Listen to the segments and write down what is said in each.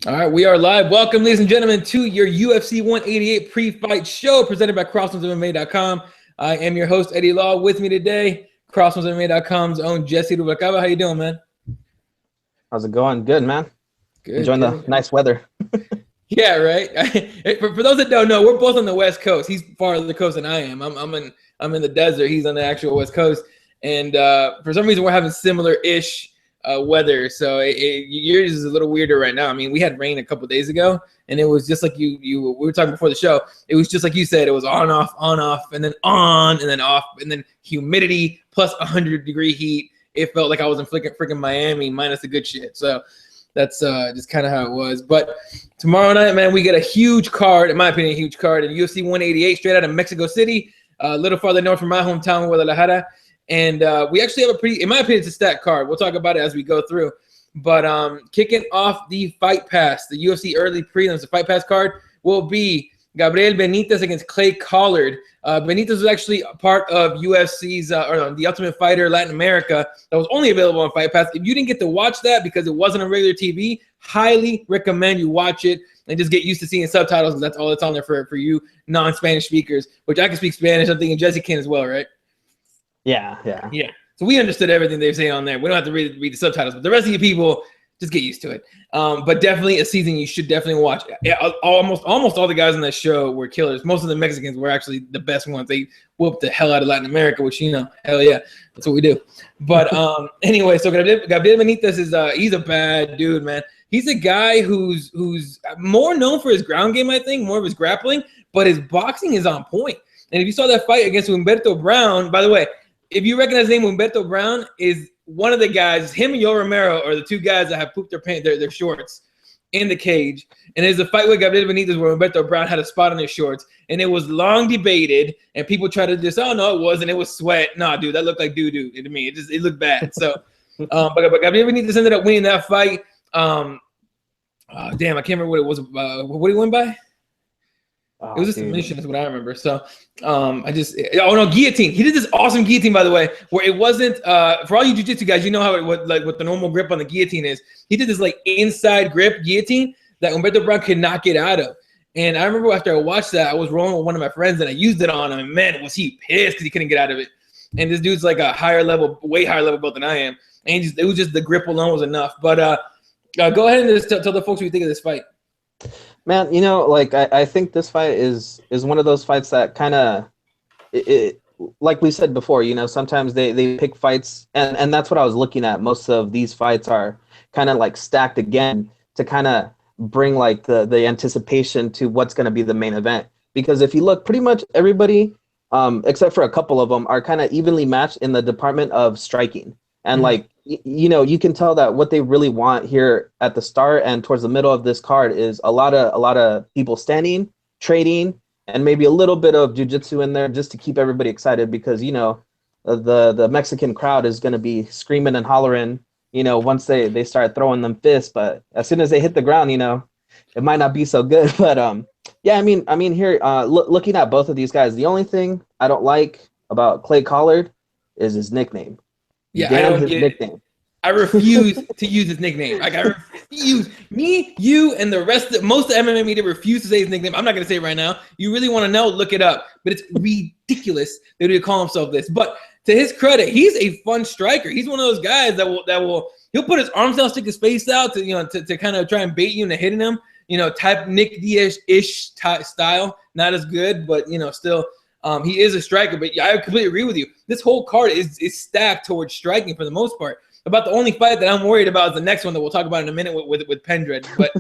All right, we are live. Welcome, ladies and gentlemen, to your UFC 188 pre-fight show presented by CrossBonesMMA.com. I am your host, Eddie Law. With me today, CrossBonesMMA.com's own Jesse Ruvalcaba. How you doing, man? How's it going? Good, man. Good. Enjoying the nice weather. Yeah, right. For those that don't know, we're both on the West Coast. He's farther on the coast than I am. I'm in the desert. He's on the actual West Coast, and for some reason we're having similar-ish weather. So yours is a little weirder right now. I mean, we had rain a couple days ago, and it was just like we were talking before the show. It was just like you said. It was on, off, and then on, and then off, and then humidity plus 100-degree heat. It felt like I was in freaking Miami minus the good shit. So that's just kind of how it was. But tomorrow night, man, we get a huge card, in my opinion, a huge card in UFC 188 straight out of Mexico City, a little farther north from my hometown, Guadalajara. And we actually have a pretty, in my opinion, it's a stacked card. We'll talk about it as we go through. But kicking off the Fight Pass, the UFC early prelims, the Fight Pass card will be Gabriel Benitez against Clay Collard. Benitez was actually a part of UFC's, the Ultimate Fighter Latin America that was only available on Fight Pass. If you didn't get to watch that because it wasn't on regular TV, highly recommend you watch it and just get used to seeing subtitles because that's all that's on there for you non-Spanish speakers, which I can speak Spanish. I'm thinking Jesse can as well, right? Yeah. So we understood everything they were saying on there. We don't have to read the subtitles, but the rest of you people, just get used to it. But definitely a season you should definitely watch. Yeah, almost all the guys on that show were killers. Most of the Mexicans were actually the best ones. They whooped the hell out of Latin America, which, hell yeah, that's what we do. But anyway, so Gabriel Benitez is he's a bad dude, man. He's a guy who's more known for his ground game, I think, more of his grappling, but his boxing is on point. And if you saw that fight against Humberto Brown, by the way, if you recognize the name, Humberto Brown is one of the guys, him and Yo Romero are the two guys that have pooped their shorts in the cage. And there's a fight with Gabriel Benitez where Humberto Brown had a spot on his shorts. And it was long debated. And people tried to just, oh, no, it wasn't. It was sweat. Nah, dude, that looked like doo-doo to me. It looked bad. So, but Gabriel Benitez ended up winning that fight. Damn, I can't remember what it was. What did he win by? It was a submission, is what I remember. So, guillotine. He did this awesome guillotine, by the way, where it wasn't for all you jiu-jitsu guys. You know how what the normal grip on the guillotine is. He did this like inside grip guillotine that Humberto Brown could not get out of. And I remember after I watched that, I was rolling with one of my friends and I used it on him. And man, was he pissed because he couldn't get out of it. And this dude's like a way higher level belt than I am. And it was just the grip alone was enough. But go ahead and just tell the folks what you think of this fight. Man, I think this fight is one of those fights that kind of, like we said before, sometimes they pick fights, and that's what I was looking at. Most of these fights are kind of like stacked again to kind of bring like the anticipation to what's going to be the main event. Because if you look, pretty much everybody, except for a couple of them, are kind of evenly matched in the department of striking. And you can tell that what they really want here at the start and towards the middle of this card is a lot of people standing, trading, and maybe a little bit of jiu-jitsu in there just to keep everybody excited because, the Mexican crowd is going to be screaming and hollering, once they start throwing them fists. But as soon as they hit the ground, it might not be so good. But yeah, I mean here, looking at both of these guys, the only thing I don't like about Clay Collard is his nickname. Yeah, I don't get nickname. I refuse to use his nickname. Like I refuse. Me, you, and the rest of most of the MMA media refuse to say his nickname. I'm not gonna say it right now. You really want to know? Look it up. But it's ridiculous that he would call himself this. But to his credit, he's a fun striker. He's one of those guys that will he'll put his arms down, stick his face out to kind of try and bait you into hitting him. Type Nick Diaz-ish style. Not as good, but still. He is a striker, but I completely agree with you. This whole card is stacked towards striking for the most part. About the only fight that I'm worried about is the next one that we'll talk about in a minute with Pendred. But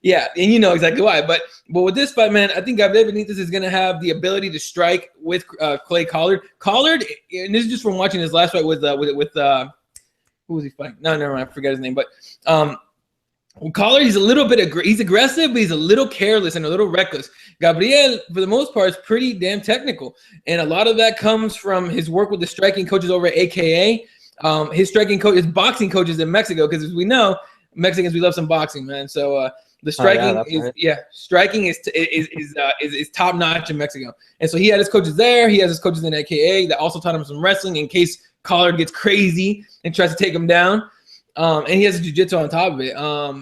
yeah, and you know exactly why. But with this fight, man, I think Gabriel Benitez is going to have the ability to strike with Clay Collard. Collard, and this is just from watching his last fight with who was he fighting? No, never mind, I forgot his name. But Collard, he's a little bit he's aggressive, but he's a little careless and a little reckless. Gabriel, for the most part, is pretty damn technical, and a lot of that comes from his work with the striking coaches over at AKA. His boxing coaches in Mexico, because as we know, Mexicans, we love some boxing, man. So the striking striking is top notch in Mexico, and so he had his coaches there. He has his coaches in AKA that also taught him some wrestling in case Collard gets crazy and tries to take him down. And he has jiu-jitsu on top of it.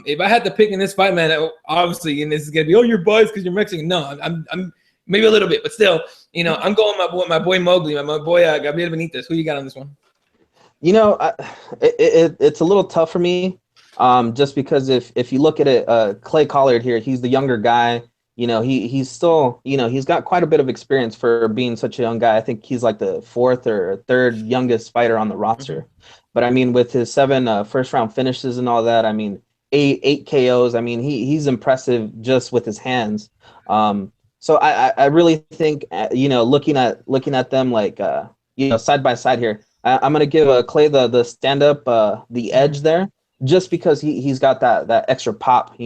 If I had to pick in this fight, man, obviously, and this is gonna be, oh, you're biased because you're Mexican. No, I'm maybe a little bit, but still, I'm going my boy Mowgli, my boy Gabriel Benitez. Who you got on this one? It's a little tough for me, just because if you look at it, Clay Collard here, he's the younger guy. He's still, he's got quite a bit of experience for being such a young guy. I think he's like the fourth or third youngest fighter on the roster. But I mean, with his 7 first round finishes and all that, I mean, eight KOs. I mean, he's impressive just with his hands. So I really think, looking at them like, side by side here, I'm gonna give Clay the stand up, the edge there, just because he's got that extra pop,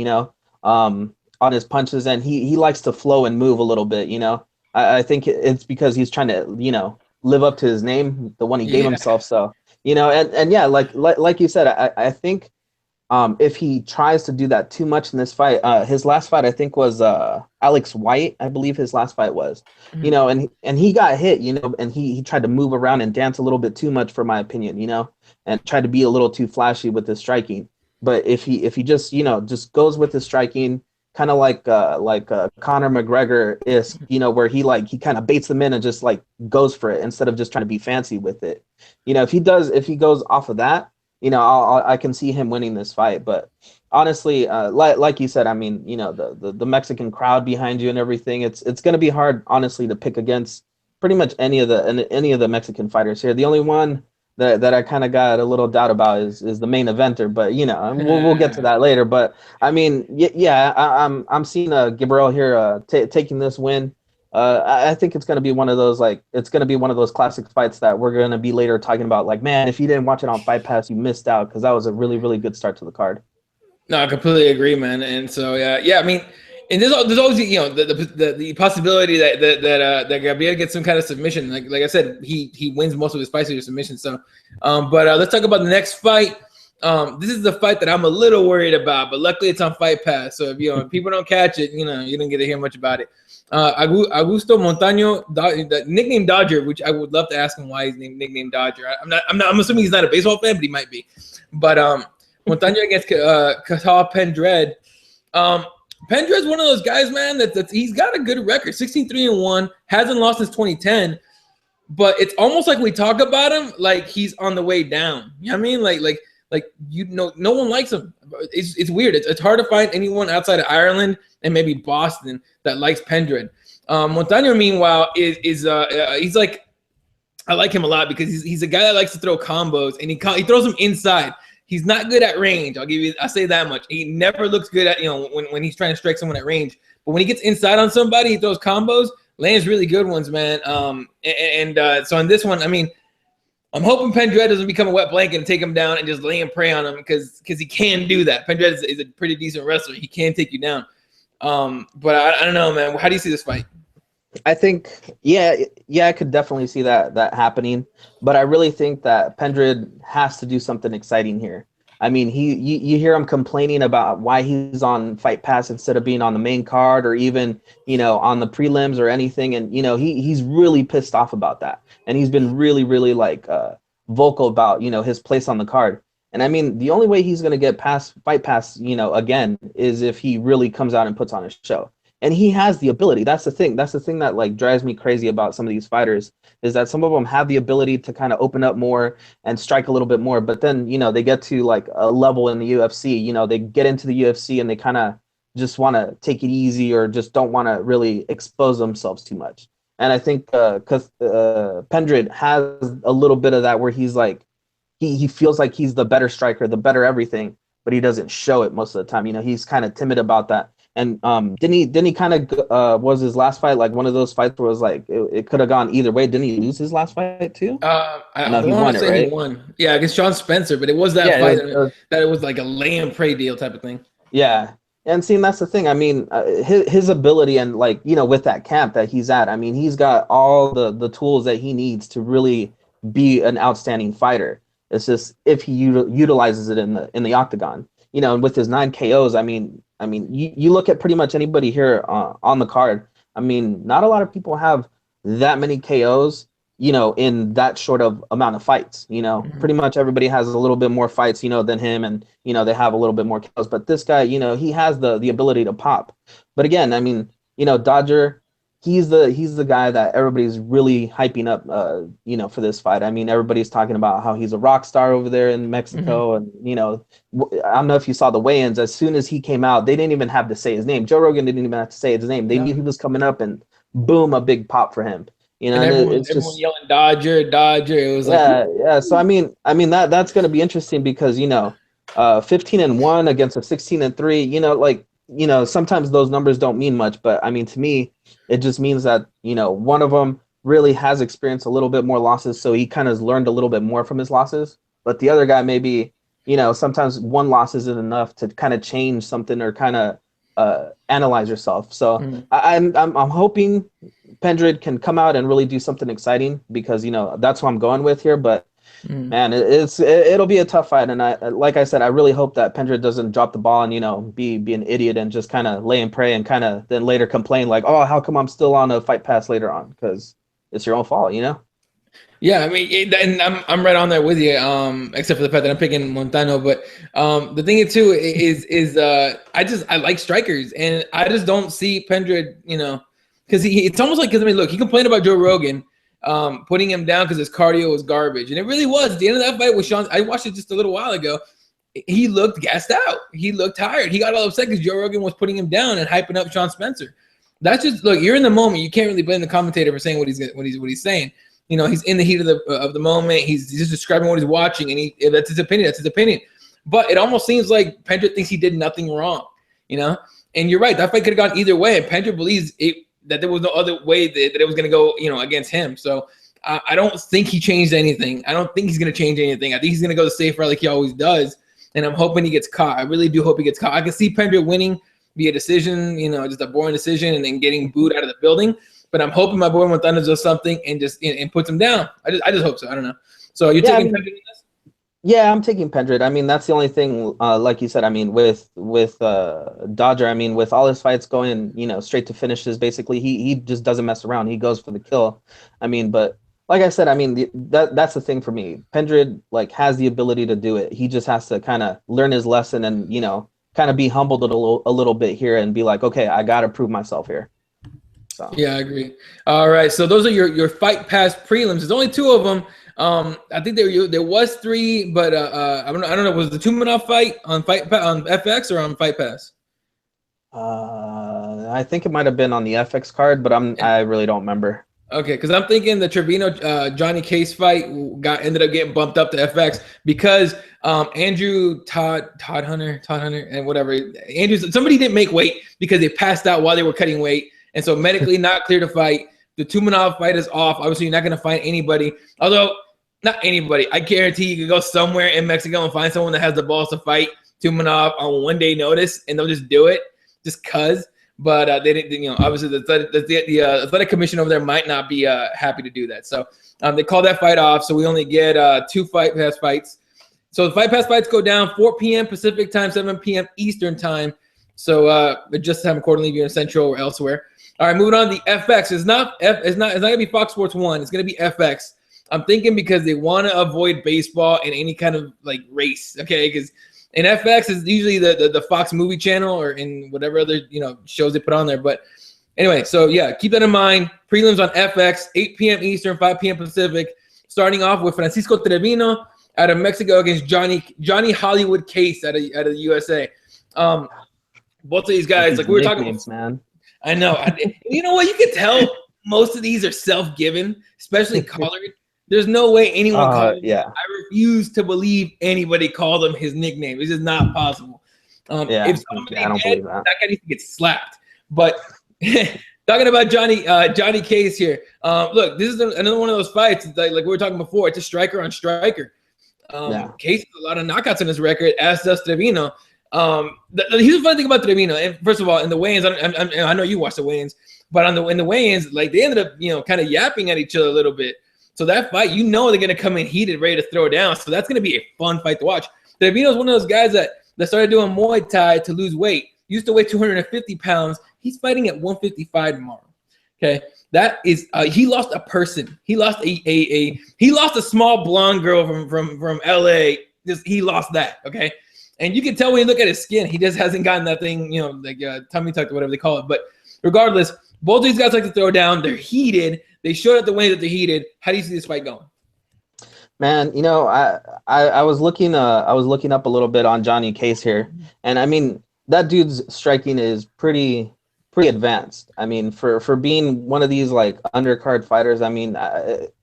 on his punches, and he likes to flow and move a little bit. I think it's because he's trying to live up to his name, the one he gave himself. So and yeah, like you said, I think if he tries to do that too much in this fight, his last fight I think was Alex White, I believe his last fight was, and he got hit, and he tried to move around and dance a little bit too much, for my opinion, and tried to be a little too flashy with his striking. But if he just just goes with his striking, kind of like Conor McGregor is, where he kind of baits them in and just like goes for it instead of just trying to be fancy with it. If he goes off of that, I can see him winning this fight. But honestly, like you said, I mean, the Mexican crowd behind you and everything, it's going to be hard, honestly, to pick against pretty much any of the Mexican fighters here. The only one that I kind of got a little doubt about is the main eventer, but we'll get to that later. But I mean, yeah, I'm seeing Gabriel here taking this win. I think it's going to be one of those, it's going to be one of those classic fights that we're going to be later talking about. Like, man, if you didn't watch it on Fight Pass, you missed out, because that was a really, really good start to the card. No, I completely agree, man. And so yeah, I mean, and there's always the possibility that Gabriel gets some kind of submission. Like I said, he wins most of his fights with submission. So, but let's talk about the next fight. This is the fight that I'm a little worried about, but luckily it's on Fight Pass. So if people don't catch it, you don't get to hear much about it. Augusto Montaño, the nickname Dodger, which I would love to ask him why he's nicknamed Dodger. I'm assuming he's not a baseball fan, but he might be. But Montaño against Cathal Pendred. Pendred's one of those guys, man, that he's got a good record, 16-3-1, hasn't lost since 2010. But it's almost like we talk about him like he's on the way down. You know what I mean? No one likes him. It's weird. It's hard to find anyone outside of Ireland and maybe Boston that likes Pendred. Montaño, meanwhile, is he's like, I like him a lot because he's a guy that likes to throw combos, and he throws them inside. He's not good at range. I'll say that much. He never looks good at, when he's trying to strike someone at range. But when he gets inside on somebody, he throws combos, lands really good ones, man. So in this one, I mean, I'm hoping Pendred doesn't become a wet blanket and take him down and just lay and prey on him, because he can do that. Pendred is a pretty decent wrestler. He can take you down. But I don't know, man. How do you see this fight? I think, yeah, I could definitely see that happening, but I really think that Pendred has to do something exciting here. I mean, you hear him complaining about why he's on Fight Pass instead of being on the main card, or even, on the prelims or anything. And, he's really pissed off about that. And he's been really, really vocal about, his place on the card. And I mean, the only way he's going to get past Fight Pass, again, is if he really comes out and puts on a show. And he has the ability. That's the thing that drives me crazy about some of these fighters, is that some of them have the ability to kind of open up more and strike a little bit more. But then, they get to a level in the UFC, they get into the UFC and they kind of just want to take it easy, or just don't want to really expose themselves too much. And I think because Pendred has a little bit of that, where he's he feels like he's the better striker, the better everything, but he doesn't show it most of the time. He's kind of timid about that. And didn't he kind of was his last fight one of those fights where it was it could have gone either way? Didn't he lose his last fight too? No, he won it, right? He won. Yeah, against Sean Spencer, but it was that fight that it was like a lay and pray deal type of thing. Yeah, and see, that's the thing. I mean, his ability and with that camp that he's at, I mean, he's got all the tools that he needs to really be an outstanding fighter. It's just if he utilizes it in the octagon, and with his 9 KOs, I mean, you look at pretty much anybody here on the card. I mean, not a lot of people have that many KOs in that short of amount of fights. Pretty much everybody has a little bit more fights, than him, and they have a little bit more kills. But this guy, he has the ability to pop. But again, I mean, Dodger, he's the guy that everybody's really hyping up, for this fight. I mean, everybody's talking about how he's a rock star over there in Mexico, and I don't know if you saw the weigh-ins. As soon as he came out, they didn't even have to say his name. Joe Rogan didn't even have to say his name. They knew he was coming up, and boom, a big pop for him. And everyone yelling Dodger, Dodger. It was yeah. So I mean that's going to be interesting because 15-1 against a 16-3. Sometimes those numbers don't mean much, but I mean to me, it just means that one of them really has experienced a little bit more losses, so he kind of learned a little bit more from his losses. But the other guy maybe sometimes one loss isn't enough to kind of change something or kind of analyze yourself. So I'm hoping Pendred can come out and really do something exciting because that's what I'm going with here. But man, it'll be a tough fight, and like I said, I really hope that Pendred doesn't drop the ball and be an idiot and just kind of lay and pray and kind of then later complain like, oh, how come I'm still on a fight pass later on? Because it's your own fault, Yeah, I mean, and I'm right on there with you. Except for the fact that I'm picking Montano, but the thing is too is I like strikers, and I just don't see Pendred, because it's almost like, because I mean, look, he complained about Joe Rogan putting him down because his cardio was garbage, and it really was. At the end of that fight with Sean, I watched it just a little while ago. He looked gassed out. He looked tired. He got all upset because Joe Rogan was putting him down and hyping up Sean Spencer. That's just, look, you're in the moment. You can't really blame the commentator for saying what he's saying. He's in the heat of the moment. He's just describing what he's watching, and that's his opinion. That's his opinion. But it almost seems like Pendred thinks he did nothing wrong, And you're right. That fight could have gone either way, and Pendred believes that there was no other way that it was going to go, against him. So I don't think he changed anything. I don't think he's going to change anything. I think he's going to go the safe route like he always does, and I'm hoping he gets caught. I really do hope he gets caught. I can see Pendred winning via decision, just a boring decision, and then getting booed out of the building. But I'm hoping my boy Montano does something and just and puts him down. I just hope so. I don't know. So you're taking Pendred in this? Yeah, I'm taking Pendred. I mean, that's the only thing. Like you said, I mean, with Dodger, I mean, with all his fights going, straight to finishes, basically, he just doesn't mess around. He goes for the kill. I mean, but like I said, I mean, that's the thing for me. Pendred has the ability to do it. He just has to kind of learn his lesson and kind of be humbled a little bit here and be like, okay, I got to prove myself here. So. Yeah, I agree. All right, so those are your Fight Pass prelims. There's only 2 of them. I think there was 3, but I don't know. Was the Tumanov fight on FX or on Fight Pass? I think it might have been on the FX card, but I really don't remember. Okay, because I'm thinking the Trevino Johnny Case fight ended up getting bumped up to FX because Andrew Todd Hunter and whatever somebody didn't make weight because they passed out while they were cutting weight. And so medically not clear to fight. The Tumanov fight is off. Obviously, you're not going to find anybody. Although, not anybody. I guarantee you could go somewhere in Mexico and find someone that has the balls to fight Tumanov on 1 day notice, and they'll just do it just because. But they didn't, obviously the athletic commission over there might not be happy to do that. So they called that fight off. So we only get 2 Fight Pass fights. So the Fight Pass fights go down 4 p.m. Pacific time, 7 p.m. Eastern time. So just time accordingly if you're in Central or elsewhere. All right, moving on. The FX it's not gonna be Fox Sports 1. It's gonna be FX. I'm thinking because they want to avoid baseball and any kind of race. Okay, because in FX is usually the Fox movie channel or in whatever other shows they put on there. But anyway, so yeah, keep that in mind. Prelims on FX, 8 p.m. Eastern, 5 p.m. Pacific. Starting off with Francisco Trevino out of Mexico against Johnny Hollywood Case out of the USA. Both of these guys, we were talking about, man. I know. You know what? You can tell most of these are self-given, especially colored. There's no way anyone called him. Yeah. I refuse to believe anybody called him his nickname. It's just not possible. If somebody I don't believe that guy needs to get slapped. But talking about Johnny Case here. Look, this is another one of those fights like we were talking before. It's a striker on striker. Case has a lot of knockouts in his record, as does Trevino. Here's the funny thing about Trevino. And first of all, in the weigh-ins, I know you watched the weigh-ins, but in the weigh-ins, they ended up, kind of yapping at each other a little bit. So that fight, they're gonna come in heated, ready to throw down. So that's gonna be a fun fight to watch. Trevino's one of those guys that started doing Muay Thai to lose weight. Used to weigh 250 pounds. He's fighting at 155 tomorrow. Okay, that is he lost a person. He lost he lost a small blonde girl from LA. He lost that. Okay, and you can tell when you look at his skin, he just hasn't gotten that thing, you know, like tummy tuck or whatever they call it. But regardless, both these guys like to throw down. They're heated. They showed up the way that they're heated. How do you see this fight going? Man, you know, I was looking up a little bit on Johnny Case here, and I mean that dude's striking is pretty advanced. I mean, for being one of these like undercard fighters, I mean,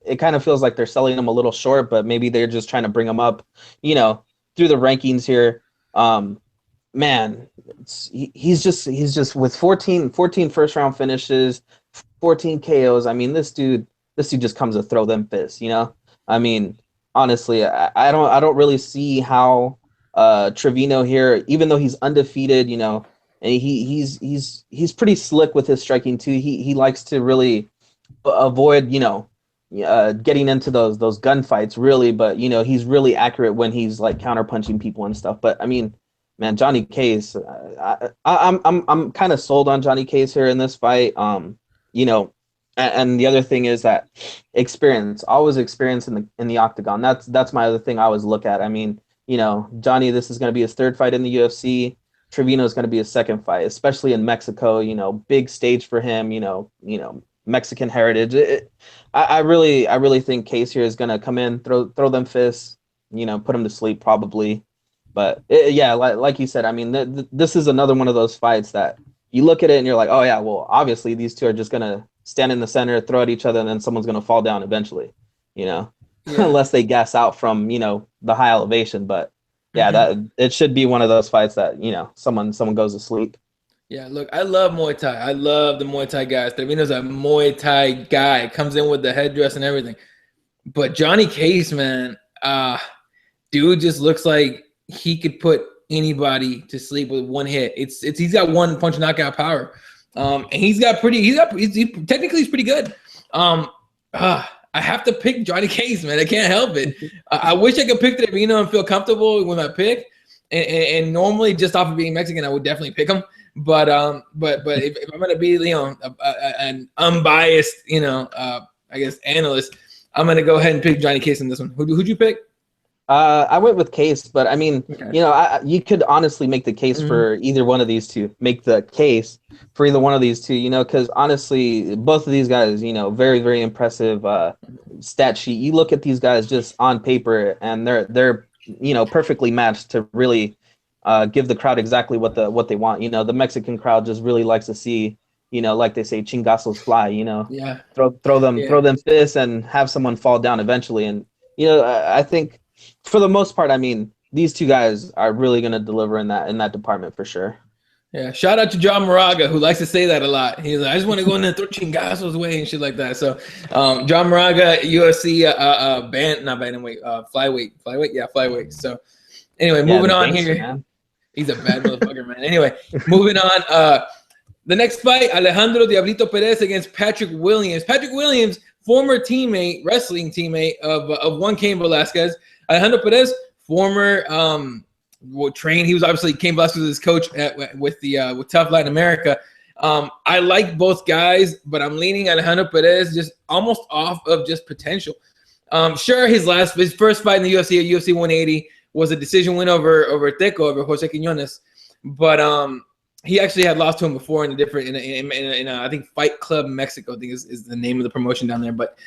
it kind of feels like they're selling him a little short, but maybe they're just trying to bring him up, you know, through the rankings here. Man, he's just with 14 first round finishes, 14 KOs. I mean, this dude just comes to throw them fists, you know? I mean, honestly, I don't really see how Trevino here, even though he's undefeated, you know, and he's pretty slick with his striking too. He likes to really avoid, you know, getting into those gunfights really, but you know, he's really accurate when he's like counterpunching people and stuff. But I mean, man, Johnny Case, I'm kind of sold on Johnny Case here in this fight. You know, and the other thing is that always experience in the octagon. That's my other thing I always look at. I mean, you know, Johnny, this is going to be his third fight in the UFC. Trevino is going to be his second fight, especially in Mexico. You know, big stage for him. You know, Mexican heritage. I really think Case here is going to come in, throw them fists. You know, put him to sleep probably. But yeah, like you said, I mean, this is another one of those fights that you look at it and you're like, oh yeah, well, obviously these two are just gonna stand in the center, throw at each other, and then someone's gonna fall down eventually, you know, unless they gas out from, you know, the high elevation. But yeah, that it should be one of those fights that, you know, someone goes to sleep. Yeah, look, I love Muay Thai. I love the Muay Thai guys. Trevino's a Muay Thai guy. Comes in with the headdress and everything. But Johnny Case, man, dude just looks like he could put anybody to sleep with one hit. He's got one punch knockout power. And technically he's pretty good. I have to pick Johnny Case, man. I can't help it. I wish I could pick Trevino and feel comfortable with my pick. And normally, just off of being Mexican, I would definitely pick him. But if I'm gonna be, you know, an unbiased, you know, I guess analyst, I'm gonna go ahead and pick Johnny Case in this one. Who'd you pick? I went with Case, but I mean, you know, you could honestly make the case for either one of these two. Make the case for either one of these two, you know, because honestly, both of these guys, you know, very, very impressive stat sheet. You look at these guys just on paper, and they're you know, perfectly matched to really give the crowd exactly what they want. You know, the Mexican crowd just really likes to see, you know, like they say, chingazos fly. You know, throw them fists and have someone fall down eventually. And you know, I think, for the most part, I mean, these two guys are really going to deliver in that department for sure. Yeah, shout out to John Moraga, who likes to say that a lot. He's like, I just want to go in there and throw chingazos away and shit like that. So, John Moraga, UFC flyweight. So, anyway, moving on here. Man. He's a bad motherfucker, man. Anyway, moving on. The next fight, Alejandro Diablito Perez against Patrick Williams. Patrick Williams, former wrestling teammate of one Cain Velasquez. Alejandro Perez, former trained. He was obviously Cain Velasquez's coach with Tough Latin America. I like both guys, but I'm leaning Alejandro Perez just almost off of just potential. Sure, his first fight in the UFC at UFC 180 was a decision win over Jose Quinones, but he actually had lost to him before in a I think Fight Club Mexico, I think is the name of the promotion down there, but.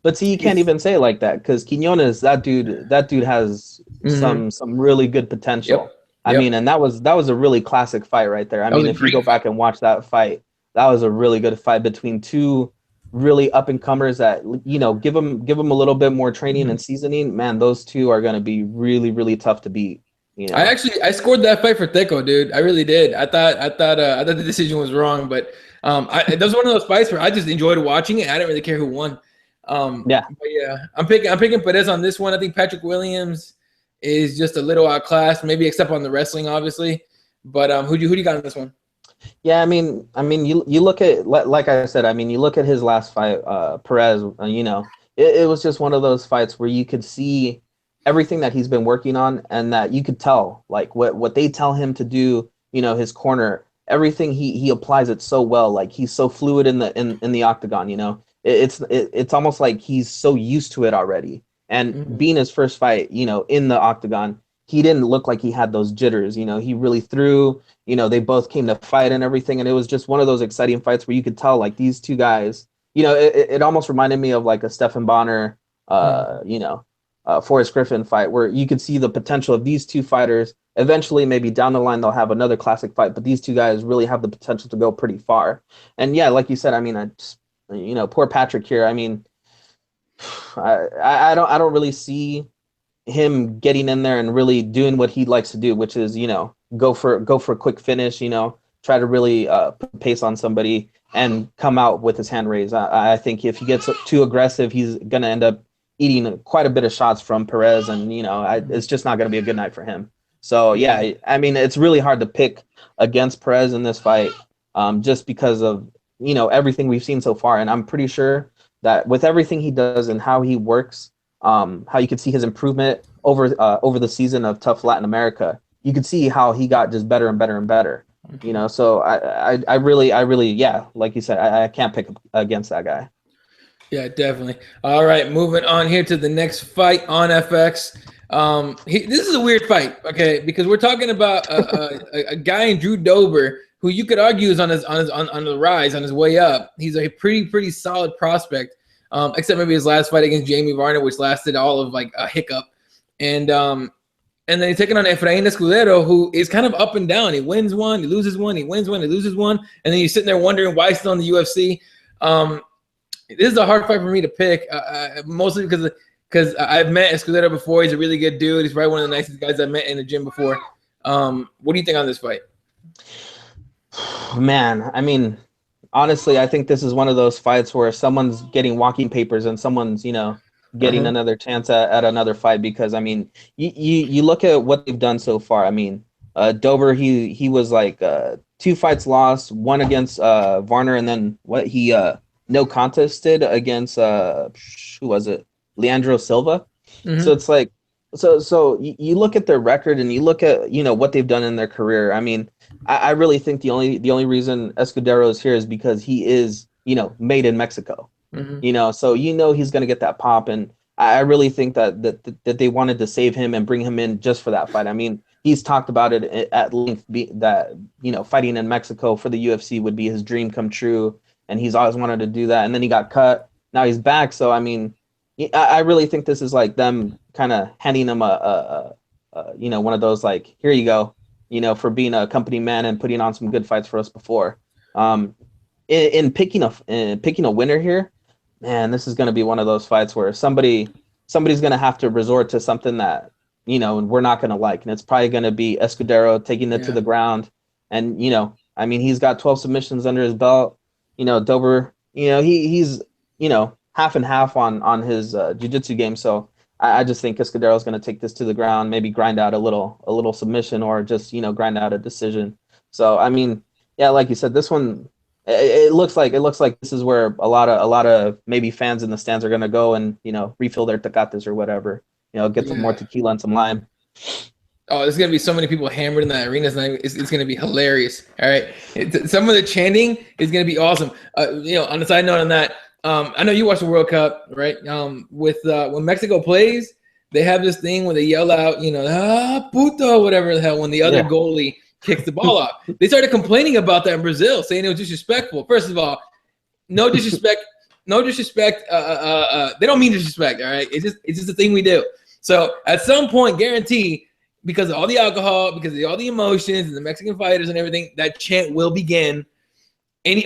But see, you can't even say it like that, because Quinones, that dude has some really good potential. Yep. I mean, and that was a really classic fight right there. I mean, if you go back and watch that fight, that was a really good fight between two really up and comers that, you know, give them a little bit more training and seasoning. Man, those two are going to be really, really tough to beat. You know? I scored that fight for Teco, dude. I really did. I thought the decision was wrong, but that was one of those fights where I just enjoyed watching it. I didn't really care who won. But yeah, I'm picking Perez on this one. I think Patrick Williams is just a little outclassed, maybe except on the wrestling, obviously. But who do you got in this one? Yeah, I mean, you look at, like I said, I mean, you look at his last fight, Perez. You know, it was just one of those fights where you could see everything that he's been working on, and that you could tell, like what they tell him to do. You know, his corner, everything he applies it so well. Like he's so fluid in the octagon. You know, it's almost like he's so used to it already. And being his first fight, you know, in the octagon, he didn't look like he had those jitters. You know, he really threw. You know, they both came to fight and everything, and it was just one of those exciting fights where you could tell like these two guys. You know, it almost reminded me of like a Stephan Bonner, you know, Forrest Griffin fight where you could see the potential of these two fighters. Eventually, maybe down the line, they'll have another classic fight, but these two guys really have the potential to go pretty far. And yeah, like you said, I mean, you know, poor Patrick here. I mean, I don't really see him getting in there and really doing what he likes to do, which is, you know, go for a quick finish, you know, try to really put pace on somebody and come out with his hand raised. I think if he gets too aggressive, he's going to end up eating quite a bit of shots from Perez, and, you know, it's just not going to be a good night for him. So, yeah, I mean, it's really hard to pick against Perez in this fight just because of, you know, everything we've seen so far. And I'm pretty sure that with everything he does and how he works, how you can see his improvement over the season of Tough Latin America, you could see how he got just better and better and better. You know, so I really, yeah, like you said, I can't pick against that guy. Yeah, definitely. All right, moving on here to the next fight on FX. This is a weird fight, okay, because we're talking about a guy in Drew Dober who you could argue is on the rise, on his way up. He's a pretty solid prospect, except maybe his last fight against Jamie Varner, which lasted all of like a hiccup, and then he's taking on Efrain Escudero, who is kind of up and down. He wins one, he loses one, he wins one, he loses one, and then you're sitting there wondering why he's still in the UFC. This is a hard fight for me to pick, mostly because I've met Escudero before. He's a really good dude. He's probably one of the nicest guys I've met in the gym before. What do you think on this fight? Man, I mean, honestly, I think this is one of those fights where someone's getting walking papers and someone's, you know, getting another chance at another fight, because I mean, you look at what they've done so far. I mean, Dober, he was like 2 fights lost, one against Varner, and then he no contested against who was it? Leandro Silva. So it's like so you look at their record and you look at, you know, what they've done in their career. I mean, I really think the only reason Escudero is here is because he is, you know, made in Mexico. You know, so you know he's going to get that pop, and I really think that they wanted to save him and bring him in just for that fight. I mean, he's talked about it at length, that, you know, fighting in Mexico for the UFC would be his dream come true, and he's always wanted to do that. And then he got cut. Now he's back. So I mean, I really think this is like them kind of handing him a you know, one of those like, here you go, you know, for being a company man and putting on some good fights for us before. In picking a winner here, man, this is going to be one of those fights where somebody's going to have to resort to something that, you know, we're not going to like. And it's probably going to be Escudero taking it to the ground. And, you know, I mean, he's got 12 submissions under his belt. You know, Dober, you know, he's, you know, half and half on his jiu-jitsu game. So I just think Escudero is going to take this to the ground, maybe grind out a little submission, or just, you know, grind out a decision. So, I mean, yeah, like you said, this one, it looks like this is where a lot of maybe fans in the stands are going to go and, you know, refill their tecates or whatever, you know, get some more tequila and some lime. Oh, there's going to be so many people hammered in that arena tonight. It's going to be hilarious. All right. Some of the chanting is going to be awesome. You know, on a side note on that, I know you watch the World Cup, right? When Mexico plays, they have this thing where they yell out, you know, puto, whatever the hell, when the other goalie kicks the ball off. They started complaining about that in Brazil, saying it was disrespectful. First of all, no disrespect, no disrespect. They don't mean disrespect, all right? It's just a thing we do. So at some point, guarantee, because of all the alcohol, because of all the emotions and the Mexican fighters and everything, that chant will begin.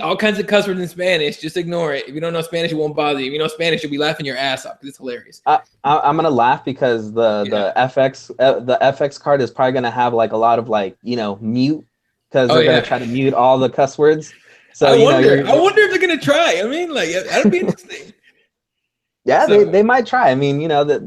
All kinds of cuss words in Spanish, just ignore it. If you don't know Spanish, it won't bother you. If you know Spanish, you'll be laughing your ass off because it's hilarious. I'm gonna laugh because the FX card is probably gonna have like a lot of like, you know, mute, because they're gonna try to mute all the cuss words. So I wonder if they're gonna try. I mean, like, that'd be interesting. Yeah, so, they might try. I mean, you know, that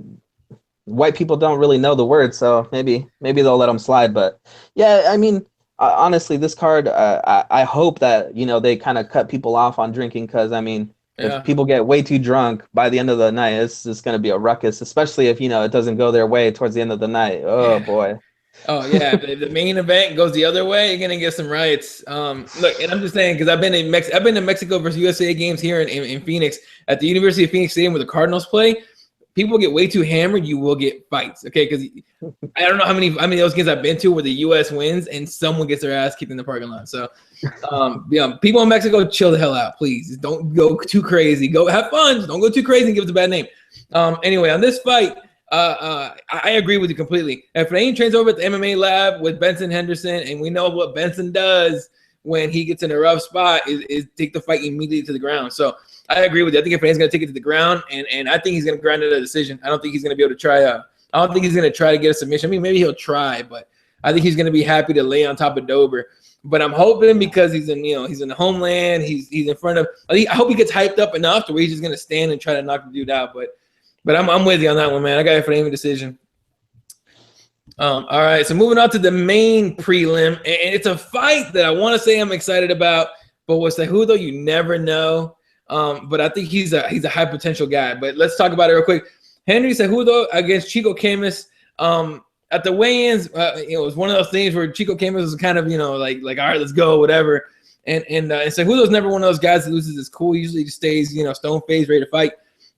white people don't really know the words, so maybe they'll let them slide. But yeah, I mean. Honestly, this card, I hope that, you know, they kind of cut people off on drinking, because, I mean, if people get way too drunk by the end of the night, it's just going to be a ruckus, especially if, you know, it doesn't go their way towards the end of the night. Oh, boy. Oh yeah, if the main event goes the other way, you're gonna get some riots. Look, and I'm just saying because I've been to Mexico versus USA games here in Phoenix at the University of Phoenix Stadium where the Cardinals play. People get way too hammered, you will get fights. Okay, because I don't know how many of those games I've been to where the U.S. wins and someone gets their ass kicked in the parking lot. So, people in Mexico, chill the hell out, please. Just don't go too crazy. Go have fun. Just don't go too crazy and give us a bad name. Anyway, on this fight, I agree with you completely. If Naeem trains over at the MMA lab with Benson Henderson, and we know what Benson does when he gets in a rough spot is take the fight immediately to the ground. So I agree with you. I think if Naeem's going to take it to the ground, and I think he's going to grind it a decision. I don't think he's going to be able to try I don't think he's going to try to get a submission. I mean, maybe he'll try, but I think he's going to be happy to lay on top of Dober. But I'm hoping because he's in the homeland, he's in front of. I hope he gets hyped up enough to where he's just going to stand and try to knock the dude out. But I'm with you on that one, man. I got it for the decision. All right, so moving on to the main prelim, and it's a fight that I want to say I'm excited about, but with Cejudo, you never know. But I think he's a high potential guy. But let's talk about it real quick. Henry Cejudo against Chico Camus. At the weigh-ins, it was one of those things where Chico Camus was kind of like all right, let's go, whatever. And Cejudo's never one of those guys that loses his cool. He usually just stays stone faced, ready to fight.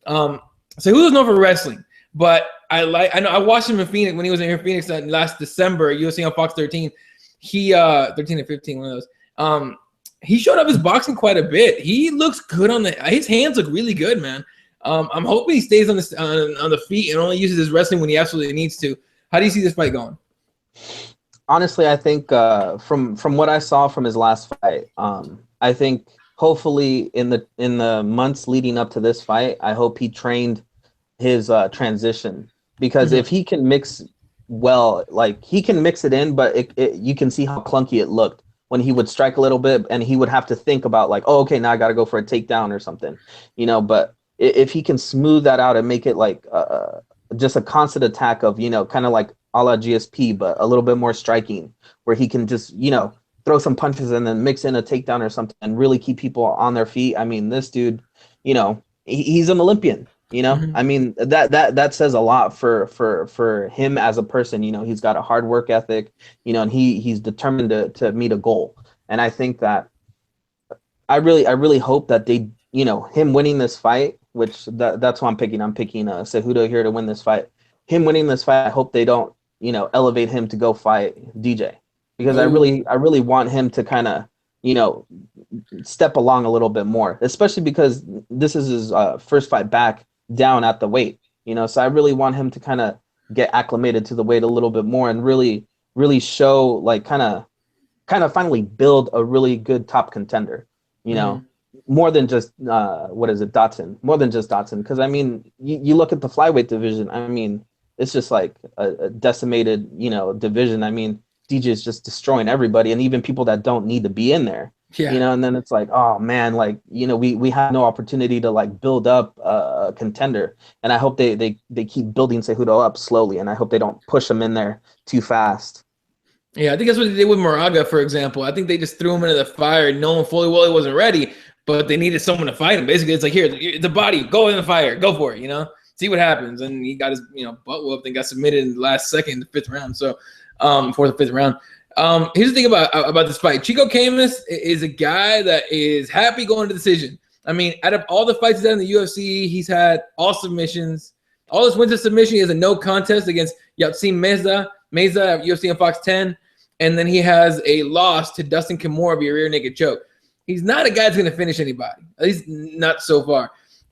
Cejudo's known for wrestling, but I know I watched him in Phoenix when he was in Phoenix last December, UFC on Fox 13. He 13 or 15, one of those. He showed up his boxing quite a bit. He looks good his hands look really good, man. I'm hoping he stays on the feet and only uses his wrestling when he absolutely needs to. How do you see this fight going? Honestly, I think from what I saw from his last fight, I think hopefully in the months leading up to this fight, I hope he trained his transition, because if he can mix well, like he can mix it in, but you can see how clunky it looked when he would strike a little bit and he would have to think about like, oh, okay, now I got to go for a takedown or something, but if he can smooth that out and make it like just a constant attack of, kind of like a la GSP, but a little bit more striking, where he can just, throw some punches and then mix in a takedown or something and really keep people on their feet. I mean, this dude, he's an Olympian, I mean, that says a lot for him as a person. He's got a hard work ethic, and he's determined to meet a goal. And I think that I really hope that they, him winning this fight, which that's who I'm picking. I'm picking Cejudo here to win this fight. Him winning this fight, I hope they don't, elevate him to go fight DJ, because I really want him to kind of, step along a little bit more, especially because this is his first fight back down at the weight, so I really want him to kind of get acclimated to the weight a little bit more and really show like kind of finally build a really good top contender, more than just Dotson, more than just Dotson. Because I mean, you look at the flyweight division, I mean, it's just like a decimated, division. I mean, DJ is just destroying everybody, and even people that don't need to be in there. Yeah. And then it's like, oh man, like, we have no opportunity to like build up a contender. And I hope they keep building Cejudo up slowly, and I hope they don't push him in there too fast. Yeah, I think that's what they did with Moraga, for example. I think they just threw him into the fire, knowing fully well he wasn't ready, but they needed someone to fight him. Basically, it's like, here, the body, go in the fire, go for it, see what happens. And he got his, butt whooped and got submitted in the last second, the fifth round. So, fourth or fifth round. Here's the thing about this fight. Chico Camus is a guy that is happy going to decision. I mean, out of all the fights he's had in the UFC, he's had all submissions. All his wins of submission, he has a no contest against Yatsin Meza at UFC on Fox 10. And then he has a loss to Dustin Kimura via rear naked choke. He's not a guy that's going to finish anybody, at least not so far.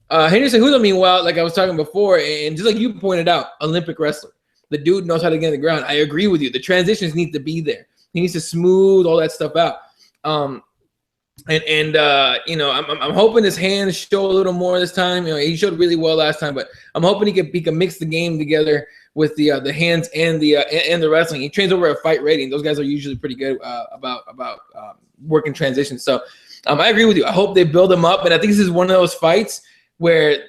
Henry Cejudo, meanwhile, like I was talking before, and just like you pointed out, Olympic wrestler. The dude knows how to get on the ground. I agree with you. The transitions need to be there. He needs to smooth all that stuff out. I'm hoping his hands show a little more this time. He showed really well last time, but I'm hoping he can mix the game together with the hands and the wrestling. He trains over a fight rating. Those guys are usually pretty good about working transitions. So I agree with you. I hope they build him up, and I think this is one of those fights where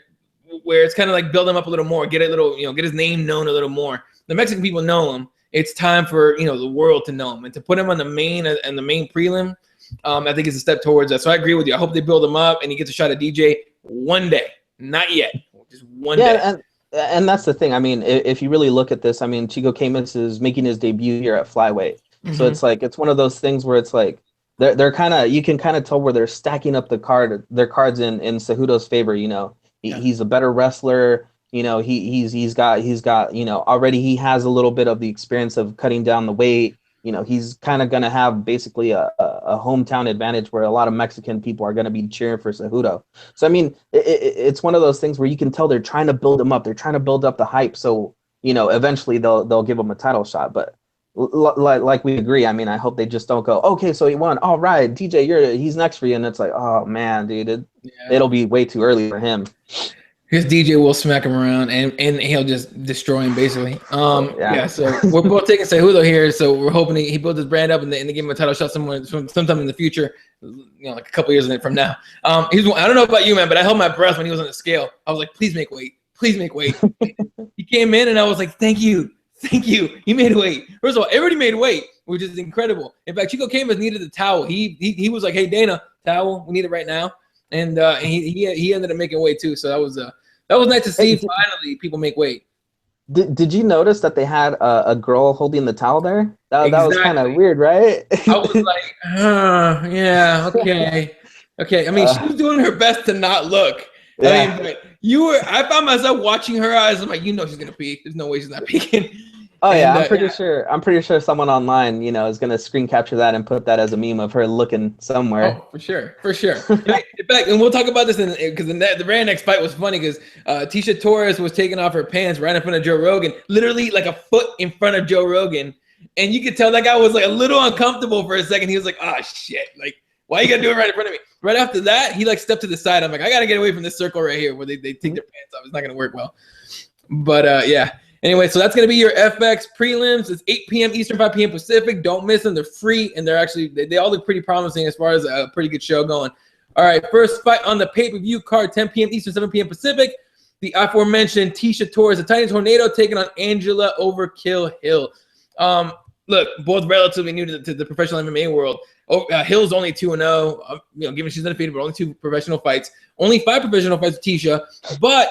it's kind of like build him up a little more, get his name known a little more. The Mexican people know him. It's time for the world to know him, and to put him on the main prelim. I think it's a step towards that. So I agree with you. I hope they build him up and he gets a shot at DJ one day. Not yet, just one day. and that's the thing. I mean, if you really look at this, I mean, Chico Camus is making his debut here at flyweight. So Hmm. it's like it's one of those things where it's like they're kind of, you can kind of tell where they're stacking up their cards in Cejudo's favor. Yeah. He's a better wrestler. He's got already he has a little bit of the experience of cutting down the weight. He's kind of going to have basically a hometown advantage where a lot of Mexican people are going to be cheering for Cejudo. So I mean, it's one of those things where you can tell they're trying to build him up. They're trying to build up the hype. So eventually they'll give him a title shot. But like we agree. I mean, I hope they just don't go, okay, so he won. All right, DJ, he's next for you, and it's like, oh man, dude, Yeah. it'll be way too early for him. His DJ will smack him around and he'll just destroy him basically. Yeah. So we're both taking Cejudo here. So we're hoping he builds his brand up and they give him a title shot sometime in the future, like a couple years from now. I don't know about you, man, but I held my breath when he was on the scale. I was like, please make weight. Please make weight. He came in and I was like, thank you. Thank you. He made weight. First of all, everybody made weight, which is incredible. In fact, Chico Camus needed the towel. He was like, hey, Dana, towel. We need it right now. And he ended up making weight too. So that was nice to see. Finally, people make weight. Did you notice that they had a girl holding the towel there? That was kind of weird, right? I was like, yeah, okay. I mean, she was doing her best to not look. Yeah. I mean, but I found myself watching her eyes. I'm like, she's gonna peek. There's no way she's not peeking. Oh yeah, I'm pretty sure someone online, is gonna screen capture that and put that as a meme of her looking somewhere. Oh, for sure. In fact, and we'll talk about this because the very next fight was funny because Tisha Torres was taking off her pants right in front of Joe Rogan, literally like a foot in front of Joe Rogan, and you could tell that guy was like a little uncomfortable for a second. He was like, "Oh shit, like why you gotta do it right in front of me?" Right after that, he like stepped to the side. I'm like, I gotta get away from this circle right here where they take their pants off. It's not gonna work well. But yeah. Anyway, so that's going to be your FX prelims. It's 8 p.m. Eastern, 5 p.m. Pacific. Don't miss them. They're free, and they're actually they all look pretty promising as far as a pretty good show going. All right, first fight on the pay-per-view card, 10 p.m. Eastern, 7 p.m. Pacific. The aforementioned Tisha Torres, the Tiny Tornado, taking on Angela Overkill Hill. Look, both relatively new to the professional MMA world. Hill's only 2-0. Given she's undefeated, but only 2 professional fights. Only 5 professional fights with Tisha, but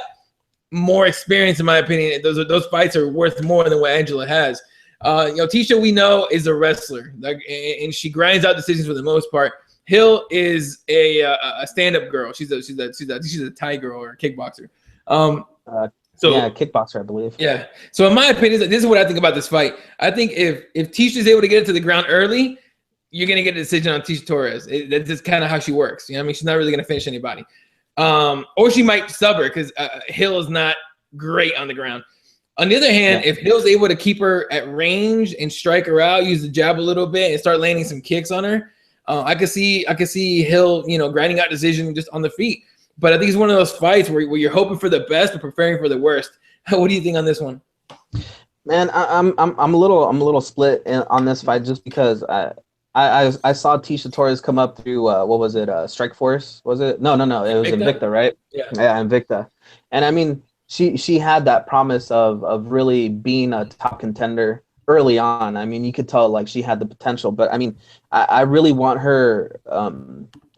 more experience, in my opinion. Those fights are worth more than what Angela has. Tisha, we know, is a wrestler, and she grinds out decisions for the most part. Hill is a stand-up girl. She's a Thai girl or a kickboxer. Kickboxer, I believe. Yeah. So in my opinion, this is what I think about this fight. I think if Tisha's able to get it to the ground early, you're gonna get a decision on Tisha Torres. That's just kind of how she works. I mean, she's not really gonna finish anybody. Or she might sub her because Hill is not great on the ground. On the other hand, if Hill's able to keep her at range and strike her out, use the jab a little bit, and start landing some kicks on her, I could see Hill, grinding out decision just on the feet. But I think it's one of those fights where you're hoping for the best but preparing for the worst. What do you think on this one? Man, I'm a little split on this fight just because I saw Tisha Torres come up through what was it? Strikeforce? Was it? No. It was Invicta, right? Yeah, Invicta. And I mean, she had that promise of really being a top contender early on. I mean, you could tell like she had the potential. But I mean, I really want her.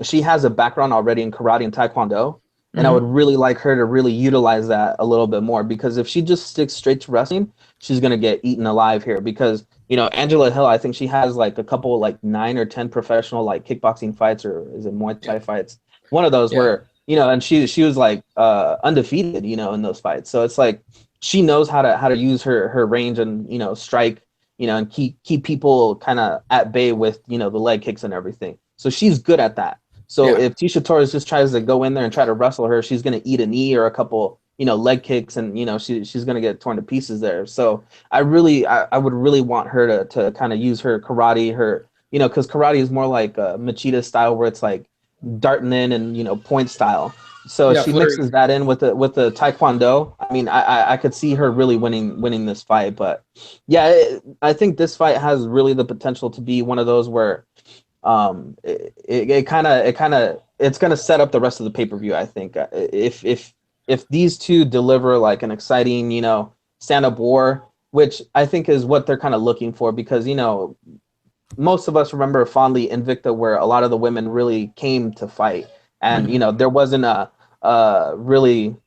She has a background already in karate and taekwondo, and I would really like her to really utilize that a little bit more, because if she just sticks straight to wrestling, she's gonna get eaten alive here. Because Angela Hill, I think she has like a couple like 9 or 10 professional like kickboxing fights, or is it Muay Thai fights? One of those where and she was like undefeated, in those fights. So it's like she knows how to use her range and strike, and keep people kind of at bay with the leg kicks and everything. So she's good at that. So if Tisha Torres just tries to go in there and try to wrestle her, she's gonna eat a knee or a couple leg kicks, and she's gonna get torn to pieces there. So I would really want her to kind of use her karate, because karate is more like a Machida style where it's like darting in and point style. So she mixes that in with the taekwondo. I mean, I could see her really winning this fight. But I think this fight has really the potential to be one of those where it's gonna set up the rest of the pay-per-view. I think if these two deliver like an exciting, stand-up war, which I think is what they're kind of looking for, because, most of us remember fondly Invicta, where a lot of the women really came to fight, and, there wasn't a really,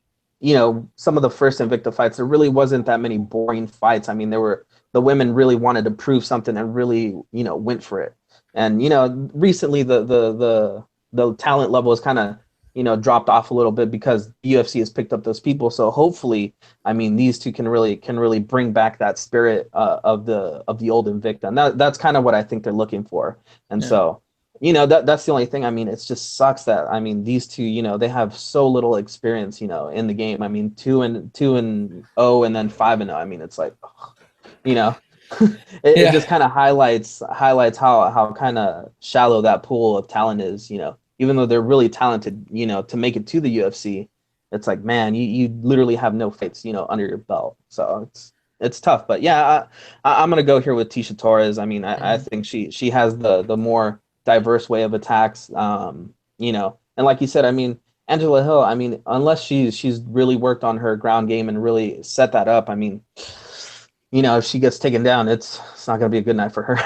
you know, some of the first Invicta fights, there really wasn't that many boring fights. I mean, the women really wanted to prove something and really, you know, went for it. And, you know, recently the talent level has kind of, you know, dropped off a little bit because UFC has picked up those people. So hopefully, I mean, these two can really bring back that spirit of the old Invicta. And that's kind of what I think they're looking for. And so, you know, that's the only thing. I mean, it just sucks that, I mean, these two, you know, they have so little experience, you know, in the game. I mean, 2-0 and then 5-0. I mean, it's like, you know, it just kind of highlights how kind of shallow that pool of talent is, you know, even though they're really talented, you know, to make it to the UFC. It's like, man, you literally have no fights, you know, under your belt. So it's tough. But yeah, I'm gonna go here with Tisha Torres. I mean, I think she has the more diverse way of attacks. You know, and like you said, I mean, Angela Hill, I mean, unless she's really worked on her ground game and really set that up, I mean, you know, if she gets taken down, it's not going to be a good night for her.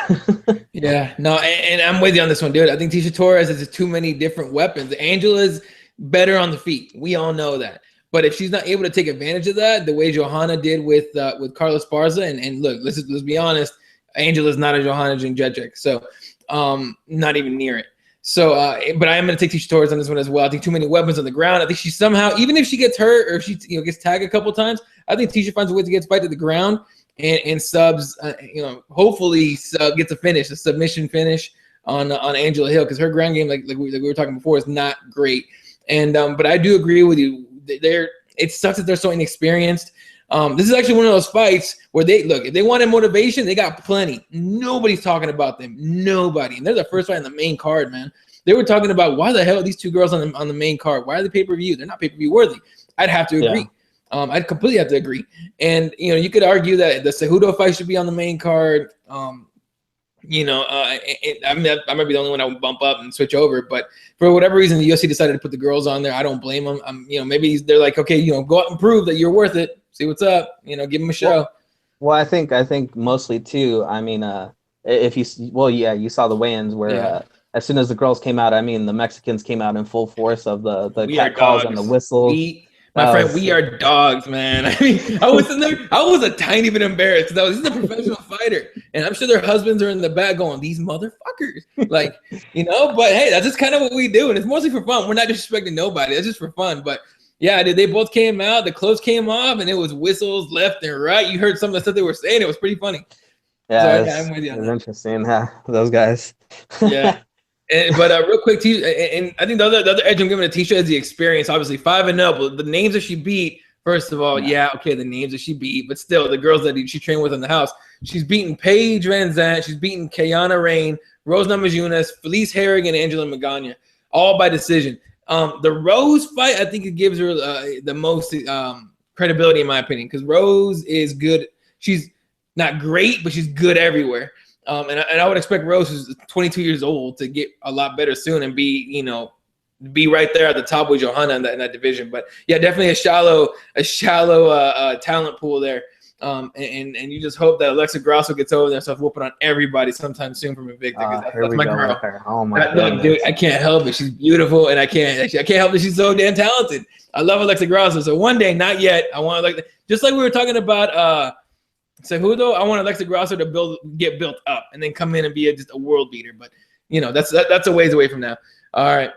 Yeah, no, and I'm with you on this one, dude. I think Tisha Torres has too many different weapons. Angela's better on the feet. We all know that. But if she's not able to take advantage of that, the way Johanna did with Carla Esparza, and look, let's be honest, Angela's not a Johanna Jędrzejczyk, so not even near it. So, but I am going to take Tisha Torres on this one as well. I think too many weapons on the ground. I think she somehow, even if she gets hurt or if she gets tagged a couple times, I think Tisha finds a way to get fight to the ground. And subs, you know, hopefully gets a finish, a submission finish on Angela Hill, because her ground game, like we were talking before, is not great. And but I do agree with you. It sucks that they're so inexperienced. This is actually one of those fights where if they wanted motivation, they got plenty. Nobody's talking about them. Nobody. And they're the first fight on the main card, man. They were talking about why the hell are these two girls on the main card? Why are they pay-per-view? They're not pay-per-view worthy. I'd have to agree. Yeah. I'd completely have to agree. And, you know, you could argue that the Cejudo fight should be on the main card. You know, I might be the only one I would bump up and switch over. But for whatever reason, the UFC decided to put the girls on there. I don't blame them. You know, maybe they're like, okay, you know, go out and prove that you're worth it. See what's up. You know, give them a show. Well, I think mostly too. I mean, if you you saw the weigh-ins where as soon as the girls came out, I mean, the Mexicans came out in full force of the cat calls and the whistles. My friend, we are dogs, man. I mean, I was in there. I was a tiny bit embarrassed because this is a professional fighter, and I'm sure their husbands are in the back going, "These motherfuckers," like, you know. But hey, that's just kind of what we do, and it's mostly for fun. We're not disrespecting nobody. It's just for fun. But yeah, they both came out. The clothes came off, and it was whistles left and right. You heard some of the stuff they were saying. It was pretty funny. Yeah, so, I'm with you on that. Interesting. Those guys. Yeah. But real quick, and I think the other edge I'm giving to Tisha is the experience. Obviously, 5-0, but the names that she beat. First of all, okay, the names that she beat, but still, the girls that she trained with in the house. She's beaten Paige Van Zandt. She's beaten Kayana Rain, Rose Namajunas, Felice Herrig, and Angela Magana, all by decision. The Rose fight, I think it gives her the most credibility, in my opinion, because Rose is good. She's not great, but she's good everywhere. And I would expect Rose, who's 22 years old, to get a lot better soon and be right there at the top with Johanna in that division. But yeah, definitely a shallow talent pool there. And you just hope that Alexa Grasso gets over there and starts whooping on everybody sometime soon from Invicta. That's my girl. Oh my God, dude, I can't help it. She's beautiful, and I can't help that she's so damn talented. I love Alexa Grasso. So one day, not yet, I want just like we were talking about Cejudo, I want Alexa Grasso to get built up and then come in and be just a world beater. But you know, that's a ways away from now. All right.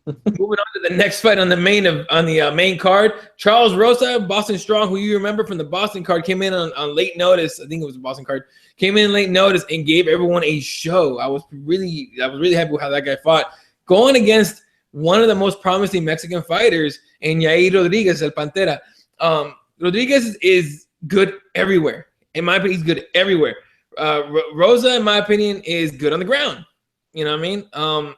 Moving on to the next fight on the main card. Charles Rosa, Boston Strong, who you remember from the Boston card, came in on late notice. I think it was the Boston card. Came in late notice and gave everyone a show. I was really happy with how that guy fought, going against one of the most promising Mexican fighters in Yair Rodriguez, El Pantera. Rodriguez is good everywhere. In my opinion, he's good everywhere. Rosa, in my opinion, is good on the ground. You know what I mean?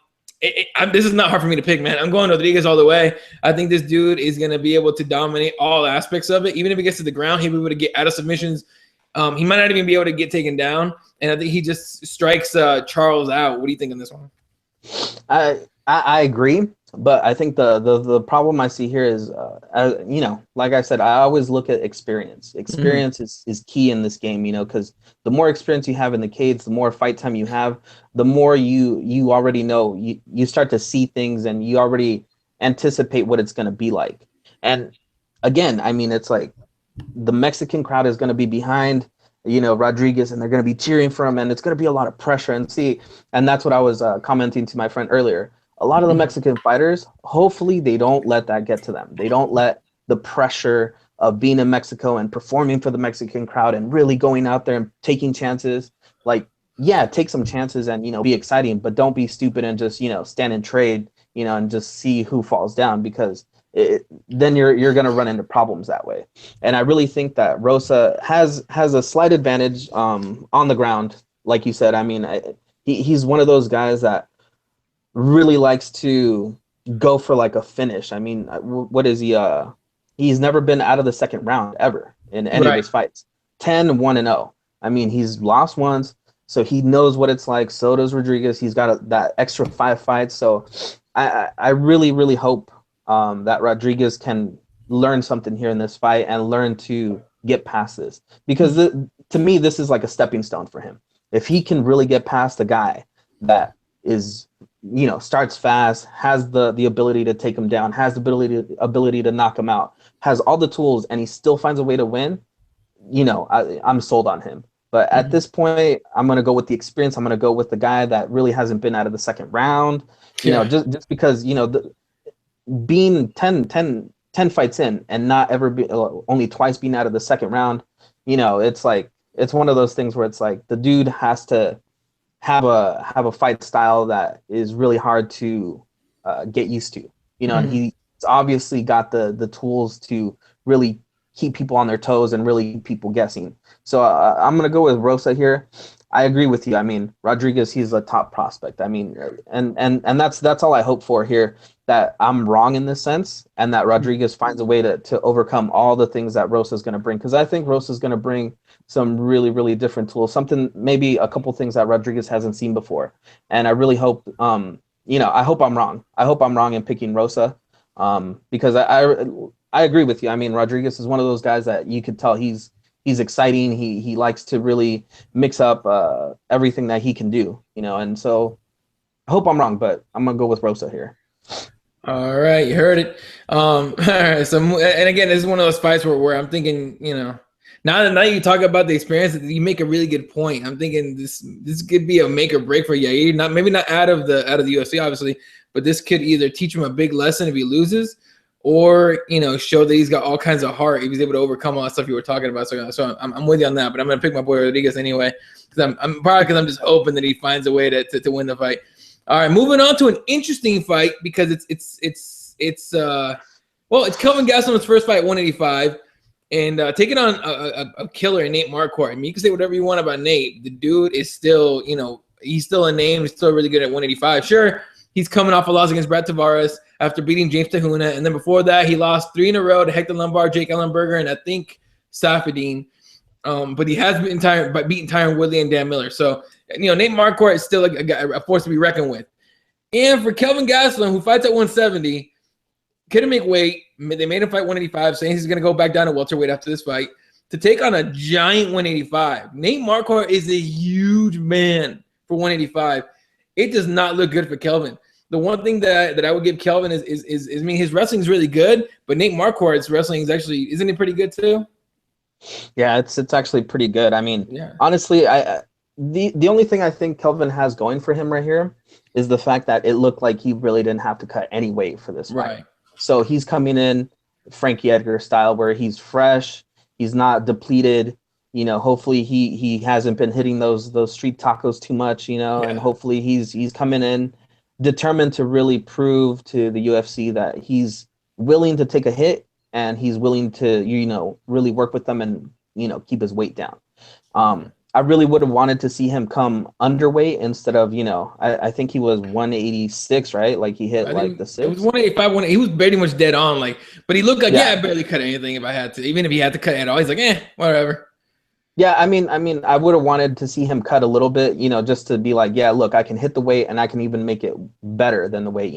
This is not hard for me to pick, man. I'm going Rodriguez all the way. I think this dude is going to be able to dominate all aspects of it. Even if he gets to the ground, he'll be able to get out of submissions. He might not even be able to get taken down. And I think he just strikes Charles out. What do you think on this one? I agree. But I think the problem I see here is, you know, like I said, I always look at experience. Experience is key in this game, you know, because the more experience you have in the cage, the more fight time you have, the more you already know, you start to see things and you already anticipate what it's going to be like. And again, I mean, it's like the Mexican crowd is going to be behind, Rodriguez, and they're going to be cheering for him, and it's going to be a lot of pressure. And that's what I was commenting to my friend earlier. A lot of the Mexican fighters, hopefully, they don't let that get to them. They don't let the pressure of being in Mexico and performing for the Mexican crowd and really going out there and taking chances. Like, yeah, take some chances and be exciting, but don't be stupid and just stand and trade, and just see who falls down, because then you're going to run into problems that way. And I really think that Rosa has a slight advantage on the ground, like you said. I mean, he's one of those guys that really likes to go for like a finish. I mean, what is he? He's never been out of the second round ever in any of his fights. 10-1-0. I mean, he's lost once, so he knows what it's like. So does Rodriguez. He's got that extra 5 fights. So I really, really hope that Rodriguez can learn something here in this fight and learn to get past this, because to me, this is like a stepping stone for him. If he can really get past a guy that is, starts fast, has the ability to take him down, has the ability to knock him out, has all the tools, and he still finds a way to win, I'm sold on him. But at this point, I'm going to go with the experience. I'm going to go with the guy that really hasn't been out of the second round, just because, being 10 fights in and not ever be only twice being out of the second round, it's like, it's one of those things where it's like the dude has to have a fight style that is really hard to get used to, and he's obviously got the tools to really keep people on their toes and really keep people guessing. So I'm going to go with Rosa here. I agree with you. I mean, Rodriguez, he's a top prospect. I mean, and that's all I hope for here, that I'm wrong in this sense, and that Rodriguez finds a way to overcome all the things that Rosa's going to bring, because I think Rosa's going to bring some really, really different tools, maybe a couple things that Rodriguez hasn't seen before. And I really hope, I hope I'm wrong. I hope I'm wrong in picking Rosa, because I agree with you. I mean, Rodriguez is one of those guys that you could tell he's exciting. He likes to really mix up everything that he can do, and so I hope I'm wrong, but I'm going to go with Rosa here. All right, you heard it. All right, so, and again, this is one of those fights where I'm thinking, now that you talk about the experience, you make a really good point. I'm thinking this could be a make or break for Yair. Maybe not out of the UFC, obviously, but this could either teach him a big lesson if he loses, or show that he's got all kinds of heart if he's able to overcome all that stuff you were talking about. So I'm with you on that, but I'm gonna pick my boy Rodriguez anyway, because I'm just hoping that he finds a way to win the fight. All right, moving on to an interesting fight, because it's Kelvin Gastelum's first fight at 185, and taking on a killer, Nate Marquardt. I mean, you can say whatever you want about Nate. The dude is still, he's still a name. He's still really good at 185. Sure, he's coming off a loss against Brad Tavares after beating James Tahuna, and then before that, he lost 3 in a row to Hector Lombard, Jake Ellenberger, and I think Safadine. But he has beaten Tyron Woodley and Dan Miller. So, Nate Marquardt is still a force to be reckoned with. And for Kelvin Gastelum, who fights at 170, couldn't make weight. They made him fight 185, saying he's going to go back down to welterweight after this fight to take on a giant 185. Nate Marquardt is a huge man for 185. It does not look good for Kelvin. The one thing that I would give Kelvin is I mean, his wrestling is really good, but Nate Marquardt's wrestling isn't it pretty good too? Yeah, it's actually pretty good. I mean, honestly, the only thing I think Kelvin has going for him right here is the fact that it looked like he really didn't have to cut any weight for this fight. Right. So he's coming in Frankie Edgar style, where he's fresh, he's not depleted. Hopefully he hasn't been hitting those street tacos too much. And hopefully he's coming in determined to really prove to the UFC that he's willing to take a hit, and he's willing to, really work with them and, keep his weight down. I really would have wanted to see him come underweight instead of, I think he was 186, right? Like he hit the 6. It was 185, he was pretty much dead on, but he looked like, I barely cut anything if I had to. Even if he had to cut at all, he's like, whatever. Yeah, I mean, I would have wanted to see him cut a little bit, just to be like, look, I can hit the weight and I can even make it better than the weight,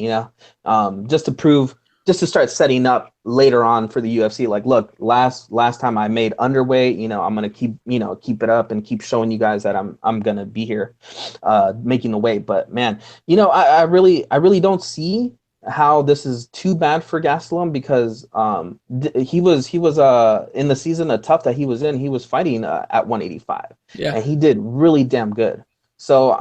just to prove, just to start setting up later on for the UFC. Like, look, last time I made underweight, I'm gonna keep it up and keep showing you guys that I'm gonna be here, making the weight. But man, I really don't see how this is too bad for Gastelum because he was in the season of Tough that he was in, he was fighting at 185, Yeah. and he did really damn good. So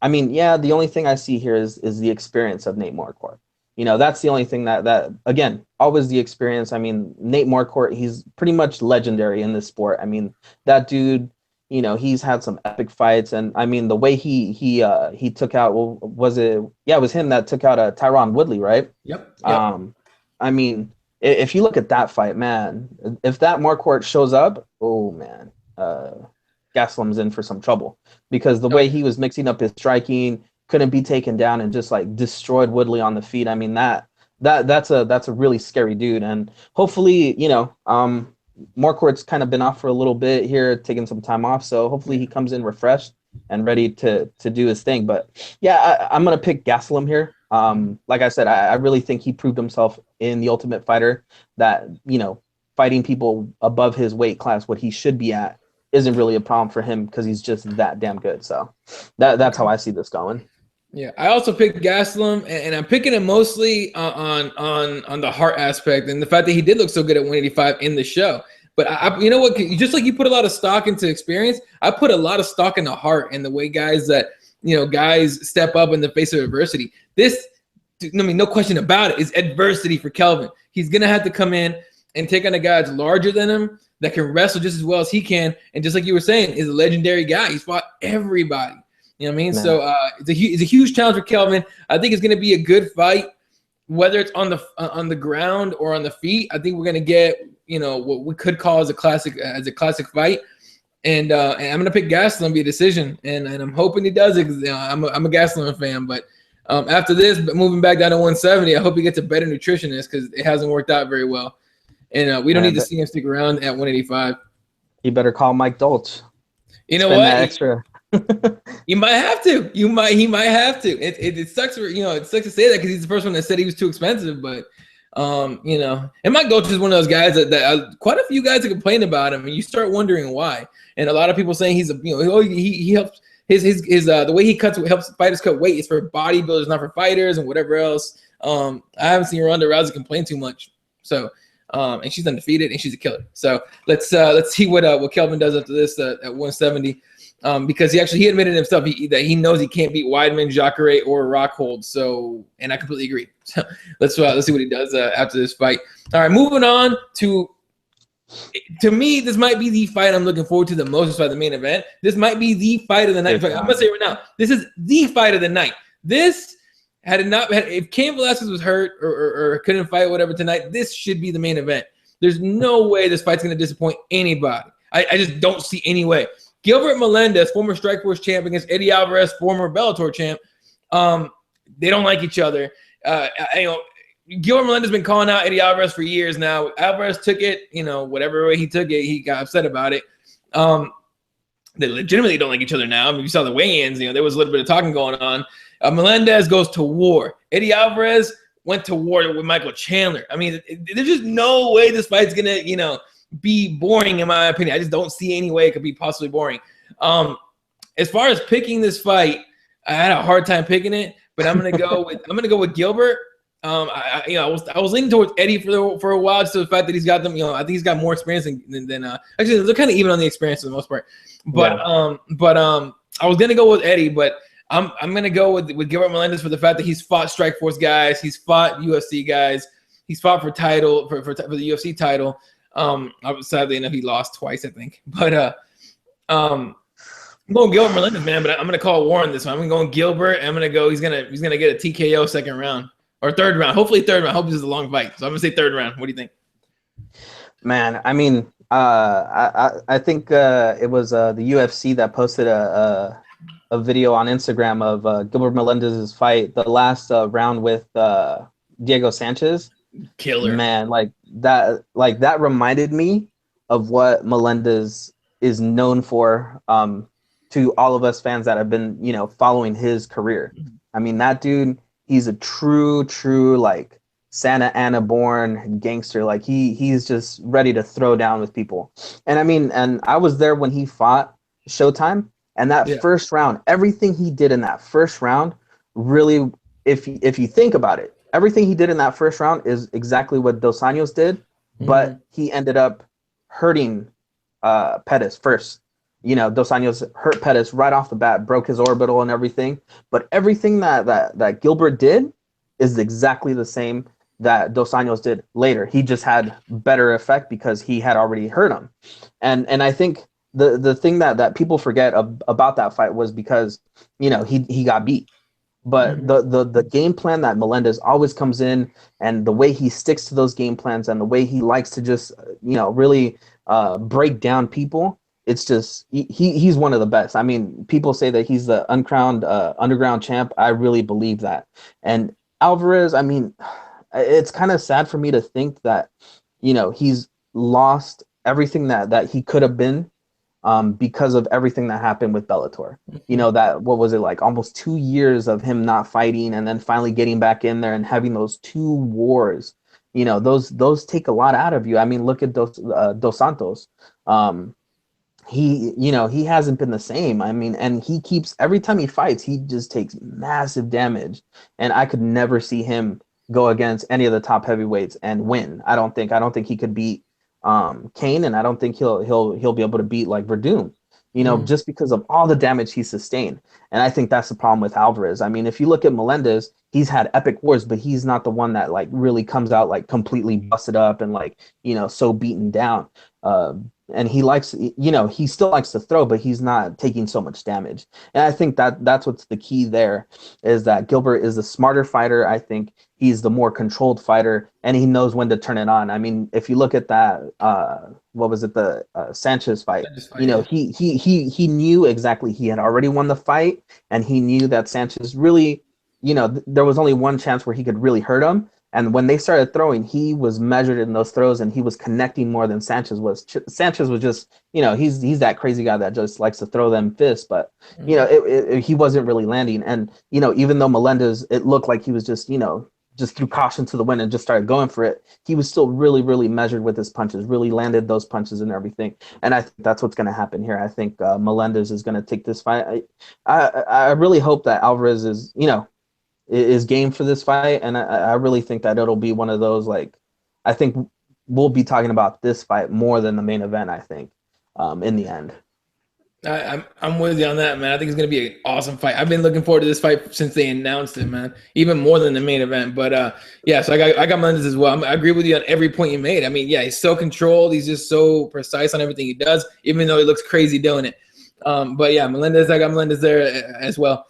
I mean, yeah, the only thing I see here is the experience of Nate Marquardt. You know, that's the only thing that again, always the experience. I mean, Nate Marquardt, he's pretty much legendary in this sport. I mean, that dude, you know, he's had some epic fights, and I mean, the way he took out, well, was it? Yeah, it was him that took out Tyron Woodley, right? Yep. I mean, if you look at that fight, man, if that Marquardt shows up, oh man, Gaslam's in for some trouble because the way he was mixing up his striking, couldn't be taken down, and just like destroyed Woodley on the feet. I mean, that's a really scary dude, and hopefully, you know, Marquardt's kind of been off for a little bit here, taking some time off. So hopefully he comes in refreshed and ready to do his thing. But yeah, I'm gonna pick Gastelum here. Like I said, I really think he proved himself in the Ultimate Fighter that, you know, fighting people above his weight class, what he should be at, isn't really a problem for him because he's just that damn good. So that's how I see this going. Yeah, I also picked Gastelum, and I'm picking him mostly on the heart aspect and the fact that he did look so good at 185 in the show. But you know what? Just like you put a lot of stock into experience, I put a lot of stock in the heart and the way guys step up in the face of adversity. This, I mean, no question about it, is adversity for Kelvin. He's gonna have to come in and take on a guy that's larger than him, that can wrestle just as well as he can, and just like you were saying, is a legendary guy. He's fought everybody. You know what I mean? Man. So it's a huge challenge for Kelvin. I think it's going to be a good fight, whether it's on the ground or on the feet. I think we're going to get, you know, what we could call as a classic fight. And I'm going to pick Gastelum be a decision, and I'm hoping he does it because, you know, I'm a Gastelum fan. But after this, moving back down to 170, I hope he gets a better nutritionist because it hasn't worked out very well. And we don't need to see him stick around at 185. You better call Mike Dolce. You know what? That extra. You might have to. He might have to. It sucks for, you know, it sucks to say that because he's the first one that said he was too expensive. But you know, and Mike Dolce is one of those guys that quite a few guys have complained about him, and you start wondering why. And a lot of people saying he's he helps his the way he helps fighters cut weight is for bodybuilders, not for fighters and whatever else. I haven't seen Ronda Rousey complain too much. So. And she's undefeated and she's a killer. So let's see what Kelvin does after this at 170. Because he admitted himself that he knows he can't beat Weidman, Jacare, or Rockhold. So, and I completely agree. So let's see what he does after this fight. All right, moving on to me, this might be the fight I'm looking forward to the most by the main event. This might be the fight of the night. I'm gonna say it right now, this is the fight of the night. This if Cain Velasquez was hurt or couldn't fight whatever tonight, this should be the main event. There's no way this fight's going to disappoint anybody. I just don't see any way. Gilbert Melendez, former Strikeforce champ, against Eddie Alvarez, former Bellator champ. They don't like each other. You know, Gilbert Melendez has been calling out Eddie Alvarez for years now. Alvarez took it, you know, whatever way he took it, he got upset about it. They legitimately don't like each other now. I mean, you saw the weigh-ins, you know, there was a little bit of talking going on. Melendez goes to war. Eddie Alvarez went to war with Michael Chandler. I mean, there's just no way this fight's gonna, you know, be boring in my opinion. I just don't see any way it could be possibly boring. As far as picking this fight, I had a hard time picking it, but I'm gonna go with Gilbert. I was leaning towards Eddie for a while, just the fact that he's got them. You know, I think he's got more experience than actually they're kind of even on the experience for the most part. But yeah. I was gonna go with Eddie, but I'm gonna go with Gilbert Melendez for the fact that he's fought Strikeforce guys, he's fought UFC guys, he's fought for the UFC title. Sadly enough, he lost twice, I think. But I'm going Gilbert Melendez, man. But I'm gonna call Warren this one. I'm going Gilbert. I'm gonna go. He's gonna get a TKO second round or third round. Hopefully third round. I hope this is a long fight. So I'm gonna say third round. What do you think? Man, I mean, I think it was the UFC that posted a video on Instagram of Gilbert Melendez's fight, the last round with Diego Sanchez. Killer. Man, that reminded me of what Melendez is known for to all of us fans that have been, you know, following his career. I mean, that dude, he's a true like Santa Ana born gangster. Like he's just ready to throw down with people. And I mean, and I was there when he fought Showtime. And that first round, everything he did in that first round, really, if you think about it, everything he did in that first round is exactly what Dos Anjos did, but he ended up hurting Pettis first. You know, Dos Anjos hurt Pettis right off the bat, broke his orbital and everything. But everything that Gilbert did is exactly the same that Dos Anjos did later. He just had better effect because he had already hurt him. And I think the thing that people forget about that fight was because, you know, he got beat. But the game plan that Melendez always comes in, and the way he sticks to those game plans, and the way he likes to just, you know, really break down people, it's just he's one of the best. I mean, people say that he's the uncrowned underground champ. I really believe that. And Alvarez, I mean, it's kind of sad for me to think that, you know, he's lost everything that he could have been because of everything that happened with Bellator. You know, that, what was it, like almost 2 years of him not fighting, and then finally getting back in there and having those 2 wars. You know, those take a lot out of you. I mean, look at Dos Santos. He, you know, he hasn't been the same. I mean, and he keeps, every time he fights, he just takes massive damage. And I could never see him go against any of the top heavyweights and win. I don't think he could beat Kane, and I don't think he'll be able to beat like Verdum, you know, just because of all the damage he sustained. And I think that's the problem with Alvarez. I mean, if you look at Melendez, he's had epic wars, but he's not the one that like really comes out like completely busted up and like, you know, so beaten down. And he likes, you know, he still likes to throw, but he's not taking so much damage. And I think that's what's the key there, is that Gilbert is the smarter fighter. I think he's the more controlled fighter, and he knows when to turn it on. I mean, if you look at that, what was it, the Sanchez fight? You know, he knew exactly, he had already won the fight, and he knew that Sanchez really, you know, there was only one chance where he could really hurt him. And when they started throwing, he was measured in those throws, and he was connecting more than Sanchez was. Sanchez was just, you know, he's that crazy guy that just likes to throw them fists, but, you know, he wasn't really landing. And, you know, even though Melendez, it looked like he was just, you know, just threw caution to the wind and just started going for it, he was still really, really measured with his punches, really landed those punches and everything. And I think that's what's going to happen here. I think Melendez is going to take this fight. I really hope that Alvarez is, you know, is game for this fight, and I really think that it'll be one of those, like, I think we'll be talking about this fight more than the main event, I think, in the end. I'm with you on that, man. I think it's gonna be an awesome fight. I've been looking forward to this fight since they announced it, man. Even more than the main event. But yeah, so I got Melendez as well. I agree with you on every point you made. I mean, yeah, he's so controlled. He's just so precise on everything he does, even though he looks crazy doing it. But yeah, Melendez, I got Melendez there as well.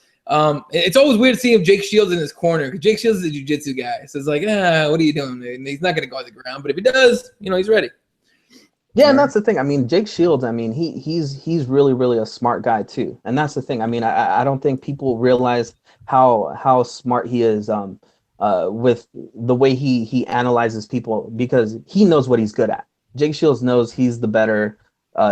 It's always weird to see him, Jake Shields in his corner, because Jake Shields is a jiu-jitsu guy. So it's like, what are you doing, man? He's not going to go on the ground, but if he does, you know, he's ready. Yeah, and that's the thing. I mean, Jake Shields, I mean, he's really, really a smart guy too. And that's the thing. I mean, I don't think people realize how smart he is with the way he analyzes people, because he knows what he's good at. Jake Shields knows he's the better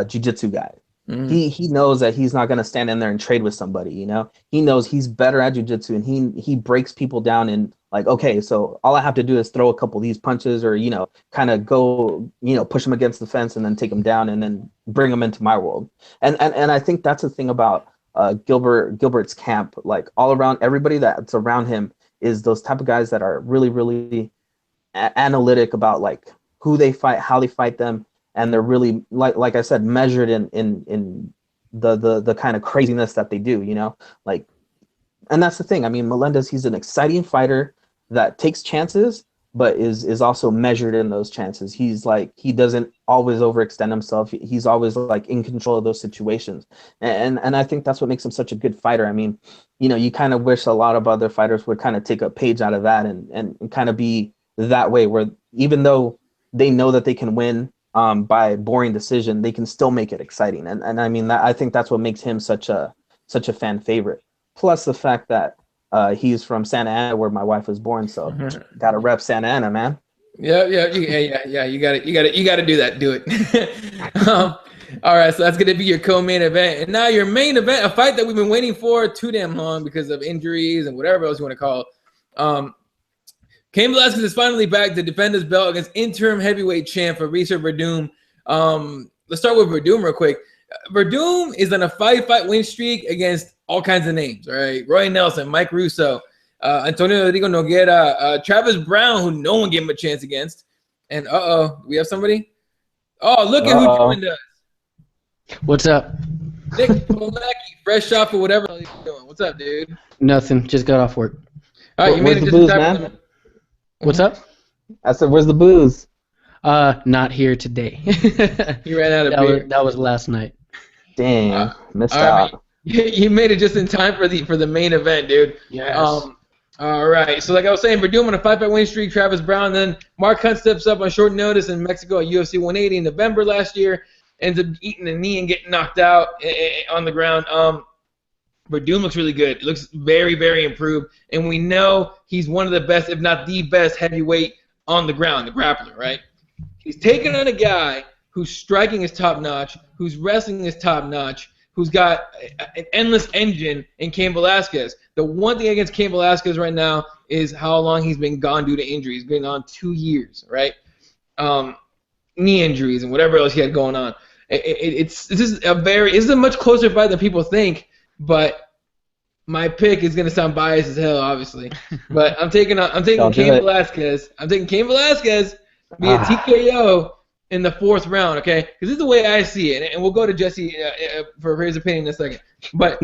jiu-jitsu guy. He knows that he's not going to stand in there and trade with somebody, you know. He knows he's better at jiu-jitsu, and he breaks people down in, like, okay, so all I have to do is throw a couple of these punches, or, you know, kind of go, you know, push him against the fence and then take him down and then bring him into my world. And I think that's the thing about Gilbert's camp. Like, all around, everybody that's around him is those type of guys that are really, really analytic about like who they fight, how they fight them. And they're really, like I said, measured in the kind of craziness that they do, you know, like, and that's the thing. I mean, Melendez, he's an exciting fighter that takes chances, but is also measured in those chances. He's like, he doesn't always overextend himself. He's always like in control of those situations. And I think that's what makes him such a good fighter. I mean, you know, you kind of wish a lot of other fighters would kind of take a page out of that and kind of be that way, where even though they know that they can win by boring decision, they can still make it exciting. And I mean, I think that's what makes him such a fan favorite. Plus the fact that he's from Santa Ana, where my wife was born, so gotta rep Santa Ana, man. Yeah. You got to do that. Do it. All right, so that's gonna be your co-main event, and now your main event, a fight that we've been waiting for too damn long because of injuries and whatever else you want to call it. Cain Velasquez is finally back to defend his belt against interim heavyweight champ Fabricio Verdum. Let's start with Verdum real quick. Verdum is on a five-fight win streak against all kinds of names, all right? Roy Nelson, Mike Russo, Antonio Rodrigo Nogueira, Travis Brown, who no one gave him a chance against. And we have somebody? Oh, look at who joined us. What's up? Nick Polecki, fresh shot for whatever he's doing. What's up, dude? Nothing. Just got off work. All right, you made it just in time, man. What's up? I said, where's the booze? Not here today. You ran out of beer. That was last night. Dang, missed out. Right. You made it just in time for the main event, dude. Yes. All right. So like I was saying, Verdum on a 5-fight winning streak. Travis Brown. Then Mark Hunt steps up on short notice in Mexico at UFC 180 in November last year. Ends up eating a knee and getting knocked out on the ground. Verdum looks really good. It looks very, very improved. And we know he's one of the best, if not the best, heavyweight on the ground, the grappler, right? He's taking on a guy whose striking is top-notch, whose wrestling is top-notch, who's got an endless engine in Cain Velasquez. The one thing against Cain Velasquez right now is how long he's been gone due to injury. He's been on 2 years, right? Knee injuries and whatever else he had going on. This is a much closer fight than people think, but my pick is gonna sound biased as hell, obviously. But I'm taking Cain Velasquez. I'm taking Cain Velasquez via TKO in the 4th round, okay? Because this is the way I see it, and we'll go to Jesse for his opinion in a second. But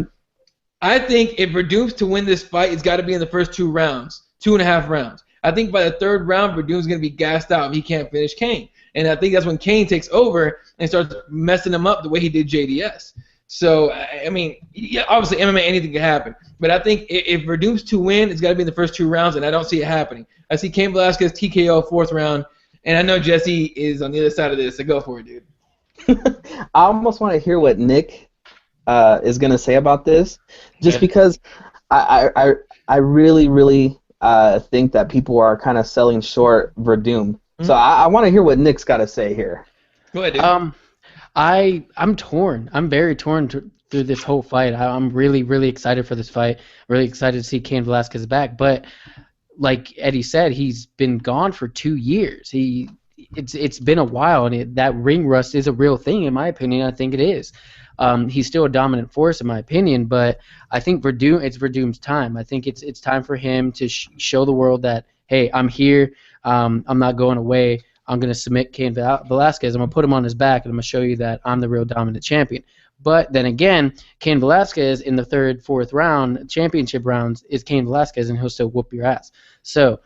I think if Verdum's to win this fight, it's got to be in the first 2 rounds, 2.5 rounds. I think by the 3rd round, Verdum's going to be gassed out if he can't finish Cain. And I think that's when Cain takes over and starts messing him up the way he did JDS. So, I mean, yeah, obviously MMA, anything can happen. But I think if Verdum's to win, it's got to be in the first 2 rounds, and I don't see it happening. I see Cain Velasquez TKO 4th round. And I know Jesse is on the other side of this, so go for it, dude. I almost want to hear what Nick is going to say about this, just because I really, really think that people are kind of selling short Verdum. Mm-hmm. So I want to hear what Nick's got to say here. Go ahead, dude. I'm torn. I'm very torn through this whole fight. I'm really, really excited for this fight. Really excited to see Cain Velasquez back, but like Eddie said, he's been gone for 2 years. It's been a while, and that ring rust is a real thing, in my opinion. I think it is. He's still a dominant force, in my opinion, but I think it's Verdum's time. I think it's time for him to show the world that, hey, I'm here. I'm not going away. I'm going to submit Cain Velasquez. I'm going to put him on his back, and I'm going to show you that I'm the real dominant champion. But then again, Cain Velasquez in the 3rd, 4th round, championship rounds, is Cain Velasquez, and he'll still whoop your ass. So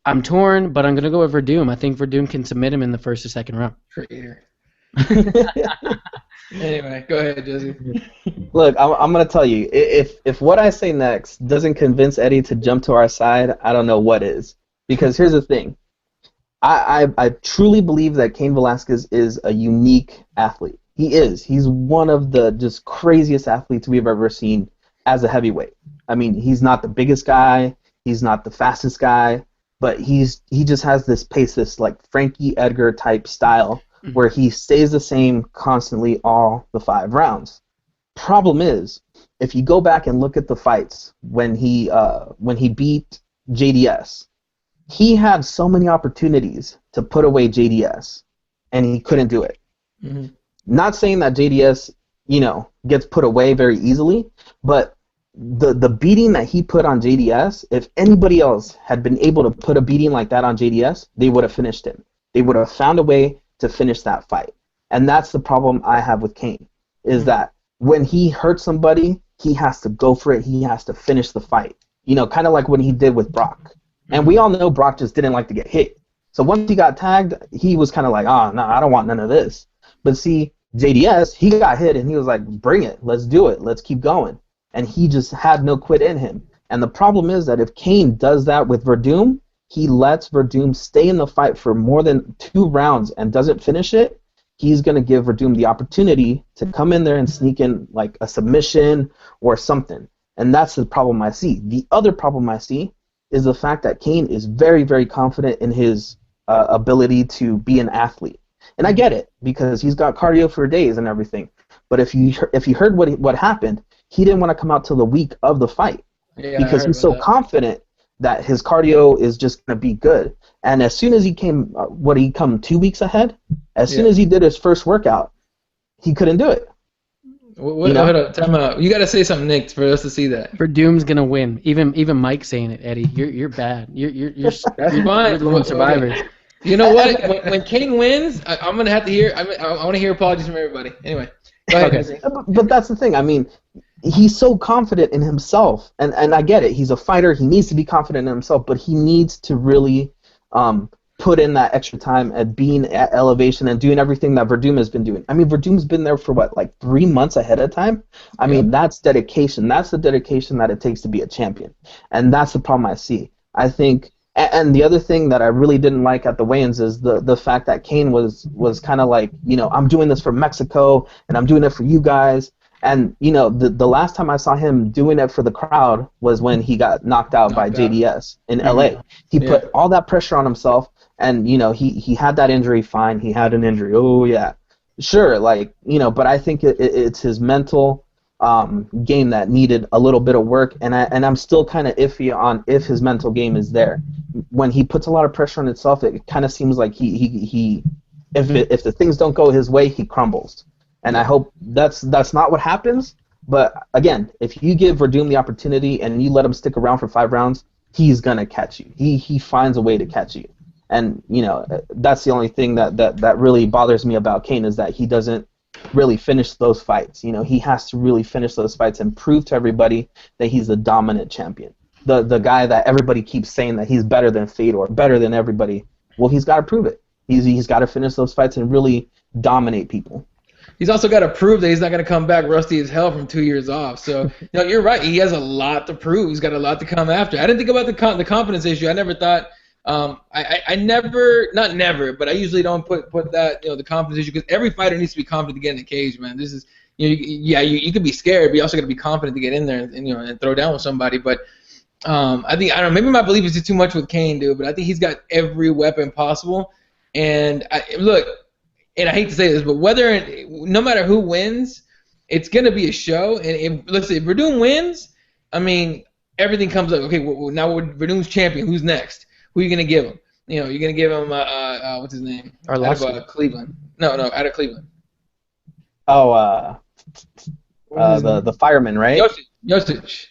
I'm torn, but I'm going to go with Verdum. I think Verdum can submit him in the 1st or 2nd round. Traitor. Anyway, go ahead, Jesse. Look, I'm going to tell you, if what I say next doesn't convince Eddie to jump to our side, I don't know what is. Because here's the thing. I truly believe that Cain Velasquez is a unique athlete. He is. He's one of the just craziest athletes we've ever seen as a heavyweight. I mean, he's not the biggest guy. He's not the fastest guy. But he just has this pace, this like Frankie Edgar type style where he stays the same constantly all the 5 rounds. Problem is, if you go back and look at the fights when he beat JDS, he had so many opportunities to put away JDS, and he couldn't do it. Mm-hmm. Not saying that JDS, gets put away very easily, but the beating that he put on JDS, if anybody else had been able to put a beating like that on JDS, they would have finished him. They would have found a way to finish that fight. And that's the problem I have with Cain, is that when he hurts somebody, he has to go for it. He has to finish the fight. Kind of like what he did with Brock. And we all know Brock just didn't like to get hit. So once he got tagged, he was kind of like, no, I don't want none of this. But see, JDS, he got hit, and he was like, bring it. Let's do it. Let's keep going. And he just had no quit in him. And the problem is that if Cain does that with Verdum, he lets Verdum stay in the fight for more than 2 rounds and doesn't finish it, he's going to give Verdum the opportunity to come in there and sneak in like a submission or something. And that's the problem I see. The other problem I see is the fact that Cain is very, very confident in his ability to be an athlete. And I get it, because he's got cardio for days and everything. But if you heard what happened, he didn't want to come out till the week of the fight, because he's so confident that his cardio is just going to be good. And as soon as he came, 2 weeks ahead? As soon as he did his first workout, he couldn't do it. Hold up, time out. You got to say something, Nick, for us to see that. Verdum's gonna win. Even Mike saying it, Eddie. You're bad. You're That's fine. You're the lone survivor. Okay. You know what? When Kane wins, I'm gonna have to hear. I want to hear apologies from everybody. Anyway, go ahead. Okay. But that's the thing. I mean, he's so confident in himself, and I get it. He's a fighter. He needs to be confident in himself, but he needs to really put in that extra time at being at elevation and doing everything that Verdum has been doing. I mean, Verdum's been there for what, like 3 months ahead of time? I mean, that's dedication. That's the dedication that it takes to be a champion, and that's the problem I see. I think. And the other thing that I really didn't like at the weigh-ins is the fact that Kane was kind of like, I'm doing this for Mexico, and I'm doing it for you guys. And, the last time I saw him doing it for the crowd was when he got knocked out by JDS in LA. He put all that pressure on himself, and, he had that injury, fine. He had an injury. Oh, yeah. Sure, but I think it's his mental game that needed a little bit of work, and I'm still kind of iffy on if his mental game is there. When he puts a lot of pressure on himself, it kind of seems like he if the things don't go his way, he crumbles. And I hope that's not what happens. But again, if you give Verdum the opportunity and you let him stick around for 5 rounds, he's gonna catch you. He finds a way to catch you. And that's the only thing that really bothers me about Kane is that he doesn't really finish those fights. He has to really finish those fights and prove to everybody that he's the dominant champion. The guy that everybody keeps saying that he's better than Fedor, better than everybody. Well, he's got to prove it. He's got to finish those fights and really dominate people. He's also got to prove that he's not going to come back rusty as hell from 2 years off. So, you're right. He has a lot to prove. He's got a lot to come after. I didn't think about the confidence issue. I never thought. I never, not never, but I usually don't put that, the confidence issue, because every fighter needs to be confident to get in the cage, man. This is, you could be scared, but you also got to be confident to get in there and throw down with somebody. But I don't know, maybe my belief is just too much with Kane, dude, but I think he's got every weapon possible. And look, and I hate to say this, but no matter who wins, it's going to be a show. And let's say if Verdum wins, I mean, everything comes up. Okay, well, now Verdum's champion. Who's next? Who are you going to give him? You're going to give him, what's his name? Out of Cleveland. No, out of Cleveland. Oh, the fireman, right? Josic.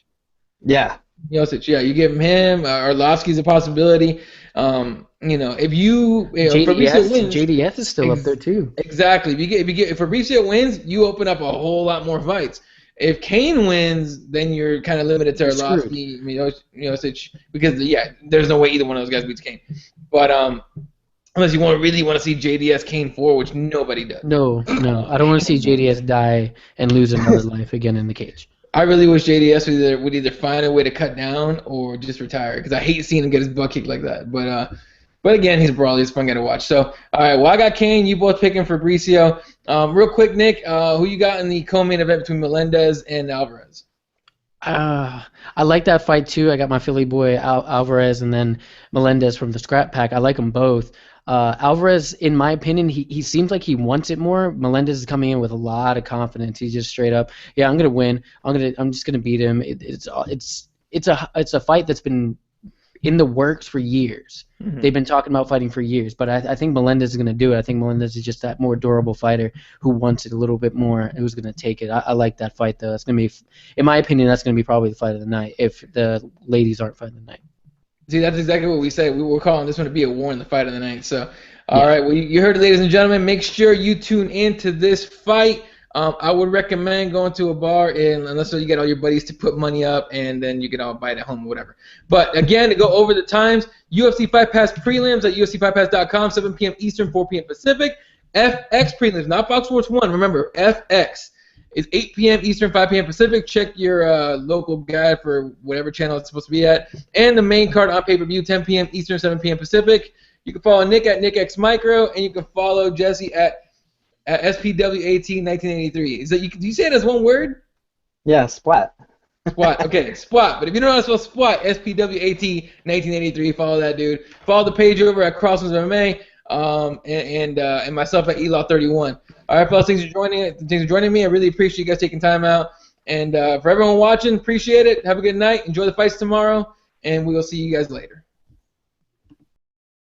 Yeah. Josic, yeah. You give him. Arlovsky's a possibility. If Fabricio wins, JDS is still up there too. Exactly. If Fabricio wins, you open up a whole lot more fights. If Kane wins, then you're kind of limited to Arlovsky, Josic, because there's no way either one of those guys beats Kane. But unless you really want to see JDS Kane 4, which nobody does. No, I don't want to see JDS die and lose another life again in the cage. I really wish JDS would either find a way to cut down or just retire, because I hate seeing him get his butt kicked like that. But again, he's a brawler. He's a fun guy to watch. So, all right, well, I got Kane. You both picking Fabricio. Real quick, Nick, who you got in the co-main event between Melendez and Alvarez? I like that fight, too. I got my Philly boy Alvarez and then Melendez from the Scrap Pack. I like them both. Alvarez, in my opinion, he seems like he wants it more. Melendez is coming in with a lot of confidence. He's just straight up, I'm gonna win. I'm just gonna beat him. It's a fight that's been in the works for years. Mm-hmm. They've been talking about fighting for years, but I think Melendez is gonna do it. I think Melendez is just that more durable fighter who wants it a little bit more, who's gonna take it. I like that fight though. It's gonna be, in my opinion, that's gonna be probably the fight of the night if the ladies aren't fighting the night. See, that's exactly what we said. We were calling this one to be a war in the fight of the night. So, all right, well, you heard it, ladies and gentlemen. Make sure you tune into this fight. I would recommend going to a bar, unless you get all your buddies to put money up, and then you can all buy it at home or whatever. But, again, to go over the times, UFC Fight Pass prelims at UFCFightPass.com, 7 p.m. Eastern, 4 p.m. Pacific. FX prelims, not Fox Sports 1. Remember, FX. It's 8 p.m. Eastern, 5 p.m. Pacific. Check your local guide for whatever channel it's supposed to be at. And the main card on pay-per-view, 10 p.m. Eastern, 7 p.m. Pacific. You can follow Nick at NickXMicro, and you can follow Jesse at SPWAT1983. Do you say it as one word? Yeah, Splat. Splat. Okay, Splat. But if you don't know how to spell Splat, SPWAT1983. Follow that dude. Follow the page over at CrossBonesMMA. And myself at ELAW31. All right, fellas, thanks for joining me. I really appreciate you guys taking time out. And for everyone watching, appreciate it. Have a good night. Enjoy the fights tomorrow, and we will see you guys later.